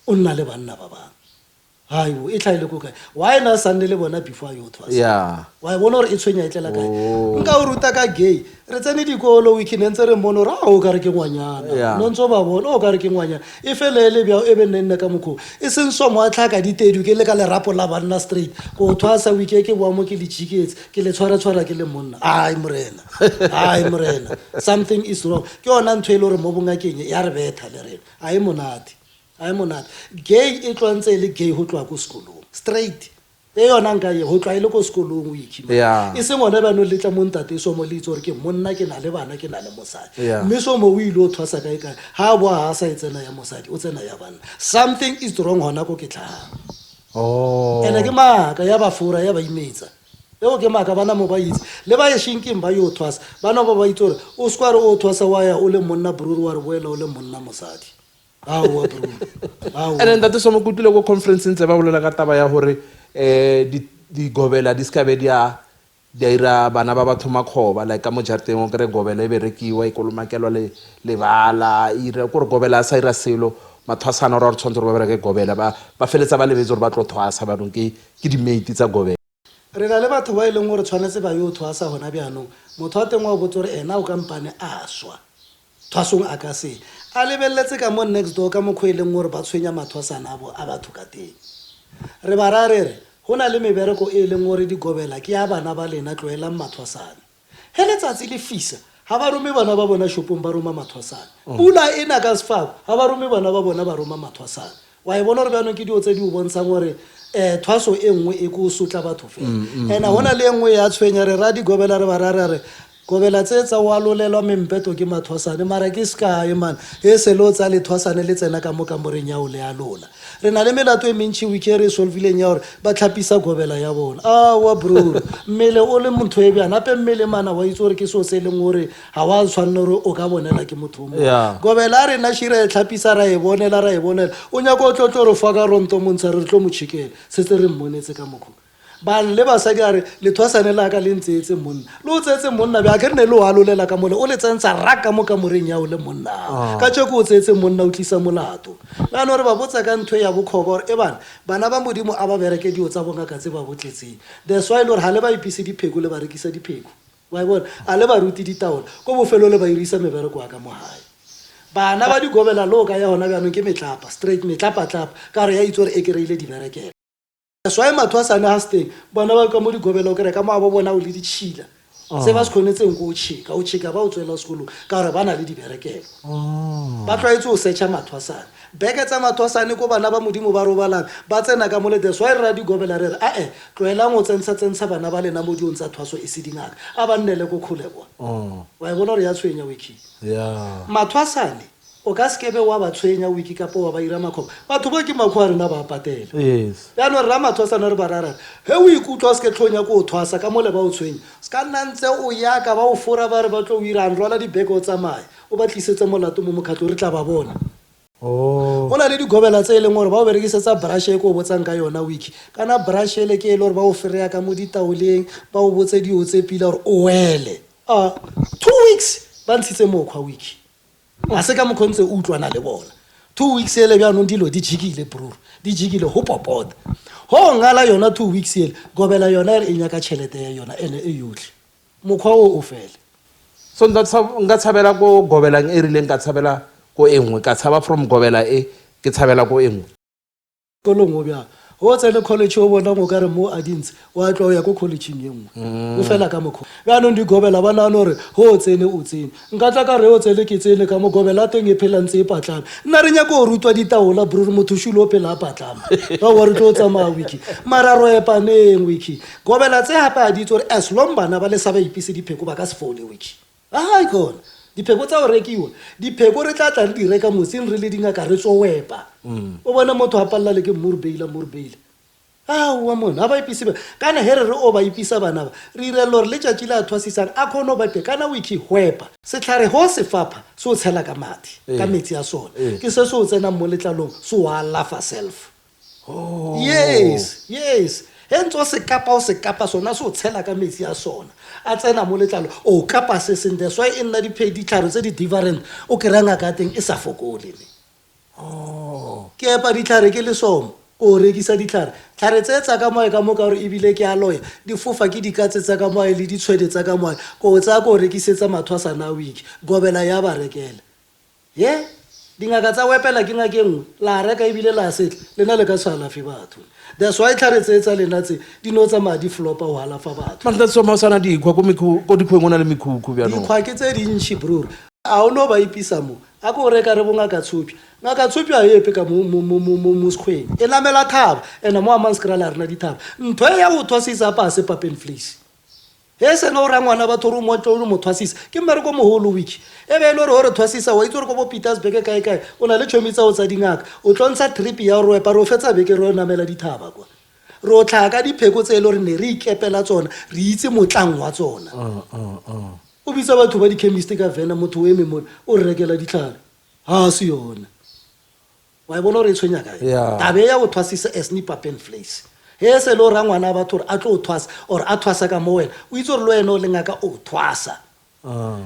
o nna le banna ba bang hayo e tlaile go kae why na sanne le bona before yo thwasa ya wa bona gore e tshwenya e tlela kae nka o ruta ka gay re tsene dikolo weekend ntse re mono ra o ka re ke ngwanyana no ntso ba bona o ka re ke ngwanyana e felele bja e be nne ka mokho e seng Somo a tlhaka ditedu ke le ka le rapo la banna straight go thwasa weekend ke boa mo ke le chiketse ke le tshwara ke le monna ai morena something is wrong ke ona ntwe le re mo bonga keng ya re betha le rena ai monate gay e tlwantse le gay ho tlwa ko sekolong straight e yona nka ye ho tlwa ile ko sekolong o ikhima e seng ona ba no letla montate Somo le itse gore ke monna ke na le bana ke na le mosadi mme Somo o ile o thwasa kae ha boa ha sa itsena ya mosadi o tsena ya bana something is wrong hona ko ke tlang ene ke maka ya ba fura ya ba imetsa eo ke maka bana mo ba itse le ba yeshinking ba yo thwasa bana ba itse gore o skware o thwasa wa ya o le monna bruru wa re boela o le monna mosadi bro and then that Somo kutlile go conference ntse ba bolela ka taba ya gore di gobela di skabe dia ira bana ba batho makgoba like ka mo jarteng o kre gobela e berekiwa e kolomakelwa le bala ira gore gobela sa ira selo mathwasana ra re tshwantse re ba bereke gobela ba feletsa ba lebetse gore ba tlo thwasa ba ke di mate tsa gobela re na le batho ba ile gore tshwanetse ba yo thwasa hona bjanong motho wa teng wa botse gore ena o kampane a swa thwasong a ka se a lebelletse ka mo next door ka mokho ile gore ba tshwenya mathwasana a batho ka teng re ba rare ho na le mebereko e leng gore di gobela ke ya bana ba lena tloelang mathwasana he letsatsi le fisa ha ba rome bana ba bona shopong ba roma mathwasana pula ena ka sefako ha ba rome bana ba bona ba roma mathwasana wa e bona gore bjanong ke dio tse di o bontshang gore thwaso e nngwe e ko sotla batho fela ena hona le nngwe ya tshwenya re ra di gobela re ba rare gobela tsetsa wa lolelwa mempeto ke mathwasane mara ke skae man he selo tsa le thwasane le tsena ka mo kamoreng ya o le ya lola re na le melato e mentši wiki re solvileng ya gore ba tlhapisa gobela ya bona wa bro mmele o le motho e bjana ape mmele mana wa itse gore ke so se leng gore ga wa tshwanne gore o ka bonela ke motho mo gobela a rena shira e tlhapisa ra e bonela o nyaka o tlotlo re fa ka ronto montsha re tlo mo tšhikela setse re mmonetse ka mokgo ba le basadi a re le thwasane la ka le ntsetse monna le o tsetse monna bja ke re ne le o alolela ka mole o le tsentsa raka mo kamoreng ya o le monna ka tšeko o tsetse monna o tlisa molato lano re ba botsa ka ntho ya bokgoba gore bana ba modimo a ba bereke dio tsa bongaka tse ba botletseng that's why le gore ga le ba ipise dipheko le ba rekisa dipheko wa e bona a le ba ruti ditaola ko bofelo le ba irisa mebereko wa ka mo hae bana ba di gobela lo ka ya hona bjanong ke metlapa straight metlapa-tlapa ka re ya itse gore e kereile diberekela swa e mathwasane ha steng bona ba ka mo di gobela o kere ka mo a bo bona o le ditšhila se ba se kgonetseng ko o tšhika ba o tswela sekolong ka gore ba na le diberekelo ba tlwaetse o setšha mathwasane beke tsa mathwasane ko bana ba modimo ba robalang ba tsena ka mole that's why re ra di gobela re re tloelang o tsentsha bana ba lena mo diong tsa thwaso e se dingaka a ba nnele ko kgolebwa wa e bona gore ya tshwenya wiki mathwasane o ka skebe wa ba tshwenya wiki ka po wa ba ira makhoba batho ba ke makho a rena ba patela ya no ra mathwasana re ba rara he o ikutlwa se ke tlhonya ko o thwasa ka mole ba o tshwenya ska ntse o ya ka ba o fora ba re ba tlo o ira nrola dibeke o tsamaya o ba tlisetse molato mo mokhatlo re tla ba bona go na le digobela tse e leng gore ba o berekisetsa brush e ko o botsang ka yona wiki kana brush ele ke e le gore ba o fereya ka mo ditaoleng ba o botse dio tse pila gore o wele 2 weeks ba ntshitse mokgwa wiki a se ka mokhontse utlwana le bona 2 weeks ele byanong dilo di jikile bro di jikile ho popota ho ngala yona 2 weeks ele gobela yona e nyaka chelete ya yona ene e yotlhe mokgwa o fele so nka tshabela go gobelang e rile nka tshabela go engwe ka tshaba from gobela e ke tshabela go engwe kolong o bya ho tsene college o bona mo kare mo adintse wa tlo ya go college engwe o fela ka mokho byanong di gobela bana no re ho tsene o tsene nka tla ka re o tsene ke tsene ka mo gobela teng e phela ntse e patlana nna re nya go rutwa ditaola bro motho shulo phela patlana ba wa re tlo tsamaya wiki mararo e paneng wiki gobela tse hapa di tsore as long bana ba le sa ba ipise dipheko ba ka se fole wiki ai gona dipheko tsa o rekiwa dipheko re tla tla di reka motseng re le dingaka re tso wepa o bona motho a palla le ke murbeila wa mona a ba ipise kana here re o ba ipisa bana ba re ile lore le tjatji la thwasisang a khono ba pe kana wiki hwepa se tlhare ho se fapha so tshela ka mathi ka metsi a sona ke se so tsena mo letlalong so wa lafa self yes hentso se kapa sona so tshela ka metsi a sona a tsena mo letlalo o kapa se sende so e nna di tlharo tse di different o ke ranga ka teng e sa fokole ke epa ditlhare ke le somo o rekisa ditlhare tlhare tse tsa ka moya ka mo ka re ebile ke a loya di fofa ke dikatse tsa ka moya le di tshwede tsa ka moya go tsa go rekisetsa mathwasa na week gobela ya ba rekela dingaka tsa wepela ke ngakeng la reka ebile la setle lena le ka sala fe batho that's why tlhare tse tsa lena tse di no tsa madi flopa o hala fa batho mantla Somo sana di kwa go dikhweng ona le mikhukhu bya no dikhwa ke tse dintshi bro a o no ba ipisa mo a go reka re bonga ka tshupi ngaka tshupi a yepe ka mo skhweng e namela thaba ena mo amanskrala rena dithaba ntho ya go thwasisa pa se papen fleece se no ra ngwana ba thoru mo tlo mo thwasisa ke mmere go moholo wiki e be le re thwasisa wa itse re go bo Petersburg kae o na le chomitsa o tsa dingaka o tlontsha trip ya ro epa ro fetsa beke ro namela dithaba kwa ro tlhaka dipheko tse le re ne re ikepela tsona re itse motlang wa tsona o bitsa batho ba di chemist ka vena motho o eme mo o rekela ditlhare ha se yona wa bona re tshwenya kae tabe ya go thwasisa esni papen fleece se lo rangwana batho a tlo thwasa or a thwasa ka mo wena o itse re lo ena o lengaka o thwasa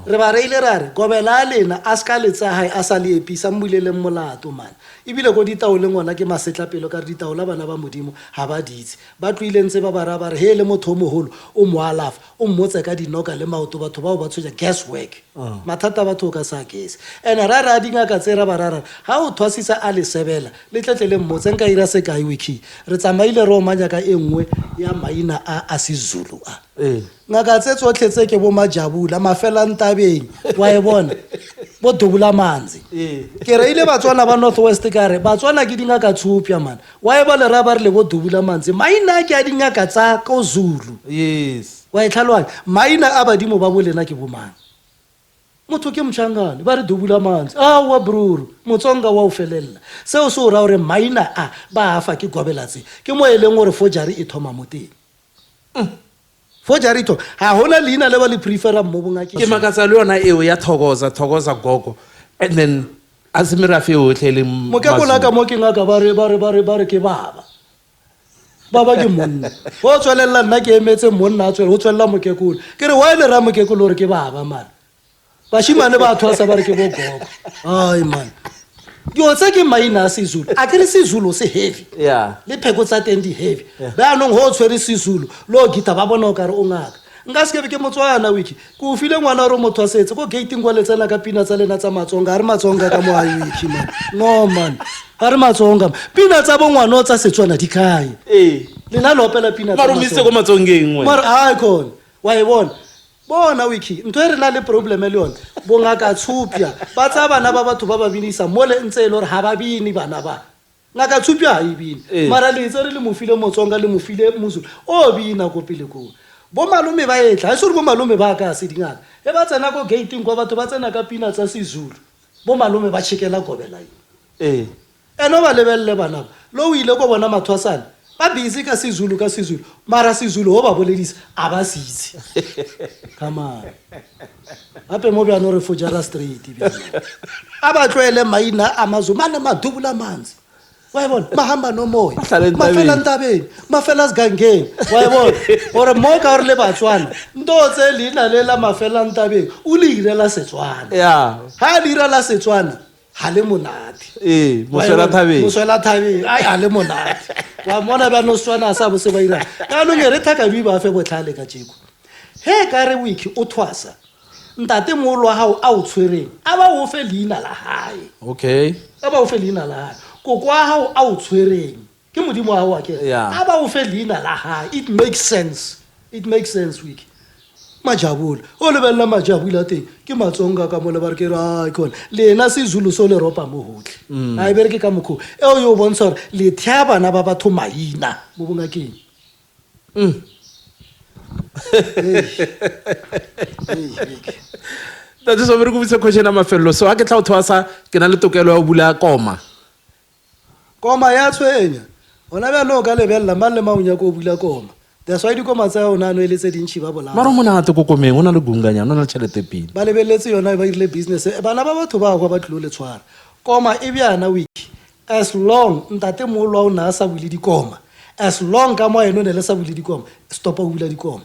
re ba re ile rare gobela lena a ska le tsa hae a sa le episa mmulele molato man ibile go ditaoleng ngwana ke masetla pelo ka ditaola bana ba modimo ha ba ditse ba tloile ntse ba bara ba re hele motho moholo o mo alafa o mmotse ka dinoka le maoto batho ba ba tshoja guess work mathata batho ka sa guess ena ra ra dinga ka tsera barara ha o thwasisa a le sebela le tletlele mmotse nka ira se kae wiki re tsamaile ro manya ka engwe ya maina a sizulu a ngaka tse tsotlhe tse ke bo majabula mafela ntabeng wa e bona bo dubula manzi ke re ile batswana ba northwest ka re batswana ke dingaka tshupya man wa e ba le ra ba re le bo dubula manzi maina ke a dingaka tsa ko Zulu wa e tlhalwana maina a badimo ba bolena ke bo mang motho ke mchangane ba re dubula manzi wa bruru motsonga wa o felela seo se o ra hore maina a ba afa ke gobelatse ke mo eleng hore forgery e thoma moteng forgery to ha hona leina le ba le prefera mo bongaki ke makatsa le yona eo ya thokoza gogo and then azimira fe o tlele mo ke bona ka mo ke ngaka ba re ke baba ke monna ho tswelela nna ke emetse monna a tswela ho tswela mo ke kula ke re wa le ra mo ke kula hore ke baba man bashimane ba thwasa ba re ke bo gogo ai man yo tse ke maina a sizulu a ke re sizulu se heavy le pheko tsa teng di heavy ba nong ho tshwere sizulu lo gita ba bona o ka re o ngaka nka se ke motswana wiki ku file ngwana ro motho setse go gating go letsena ka pina tsa lena tsa matsonga re matsonga ka mo a wiki man no man ha re matsonga pina tsa bo ngwana o tsa Setswana di kae lena lo opela pina tsa marumise go matsongeng we mara ai khona wa e bona wiki ntwe re na le problem le yona bonga ka tshupya ba tsa bana ba batho ba ba binisa mole ntse le re ha ba bini bana ba ngaka tshupya ha ibini mara le tse re le mofile motsonga le mofile muzulu o bina go pele go bo malome ba etla se re bo malome ba ka se dingaka e ba tsena go gating go batho ba tsena ka pina tsa sizulu bo malome ba chekela gobela eno ba lebelle bana lo ile go bona mathwasana ba busy ka sizulu mara sizulu ho ba boledisa a ba sitse come on ape mo bya no re fojara straight a ba tlwele maina a mazumane madubula manzi wa bona mahamba no moya mafela ntabeni mafela sgangeng wa bona ore mo ka re le batswana ntotse lina le la mafela ntabeni o le irela Setswana ha le irela Setswana ha le monate Moswela Thabeng. Moswela Thabeng ai ha le monate wa mona ba no swana sa bo se ba ira ka no re thaka ba fe botlhale ka tsheko he ka re wiki o thwasa ntate mogolo wa hao a o tshwereng a ba o fe leina la hae Okay. a ba o fe leina la hae koko wa hao a o tshwereng ke modimo wa hao a ke a ba o fe leina la hae. It makes sense wiki Majabula o lebella majabula teng ke matsonga ka mo le ba re ke ra ikona lena se Zulu so le ropa mo hotle a ibere ke ka mokho e o yo bontsha gore le thya bana ba batho maina mo bongakeng That is a very good question a mafello. So ha ke tla o thwasa ke na le tokelo ya o bula koma. koma ya tshwenya ona ba no ka lebella mang le maunya ko bula koma. That's why dikoma tsa ona no eletse dintshi ba bola. Mara mona ga kokomeng ona le gunganya ona le tšhelete pele. Ba lebelletse yona ba ile business bana ba batho ba kwa ba tlilo le tshwara. Koma e bjana wiki as long ntate mogolo o na sa bule dikoma as long ka mo eno ne le sa bule dikoma stop a bula dikoma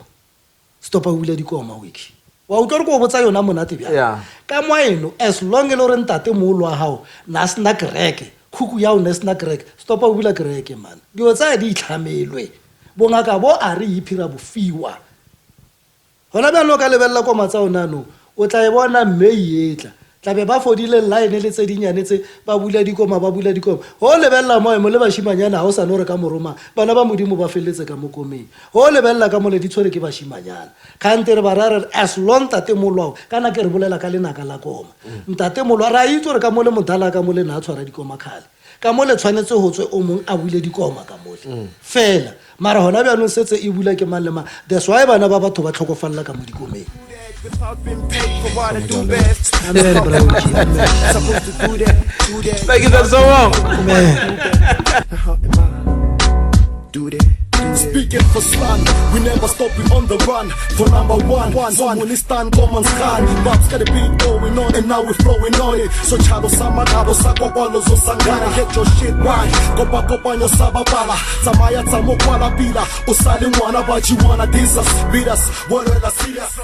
wiki. Wa o tlo go botsa yona monate bja. Ka mo eno as long e le re ntate mogolo wa hao na sna kreke khuku ya o ne sna kreke stop a bula kreke man. Dio tsa di itlhamelwe. Bongaka bo a re iphira bofiwa hona ba no ka lebella ko matsa ona no o tla e bona mme yetla tla be ba fodile line le tse dinyane tse ba bula dikoma ho lebella mo le bashimanyana ha o sa no re ka moroma bana ba modimo ba felletse ka mokomeng ho lebella ka mo le ditshwere ke bashimanyana khante re barara as long tate molwa kana ke re bolela ka lenaka la koma ntate molwa ra itse re ka mo le modala ka mo le na tshwara dikoma khale ka mo le tshwanetse ho tswe o mong a bule dikoma ka mole fela mara hona bja no setse e bula ke mang le mang. That's why bana ba batho ba tlhokofalla ka mo dikomeng. Thank you Somo. Speaking for slang, we never stop, we on the run. For number one, someone is stand common scan. Bob's got a beat going on and now we're flowing on it. So chalo sama nabo sako bolo zo sangana. Get your shit right. Kopa nyo sababala. Samaya tamo kwa la bila. Usali mwana but you wanna diss us. Beat us, what are the serious?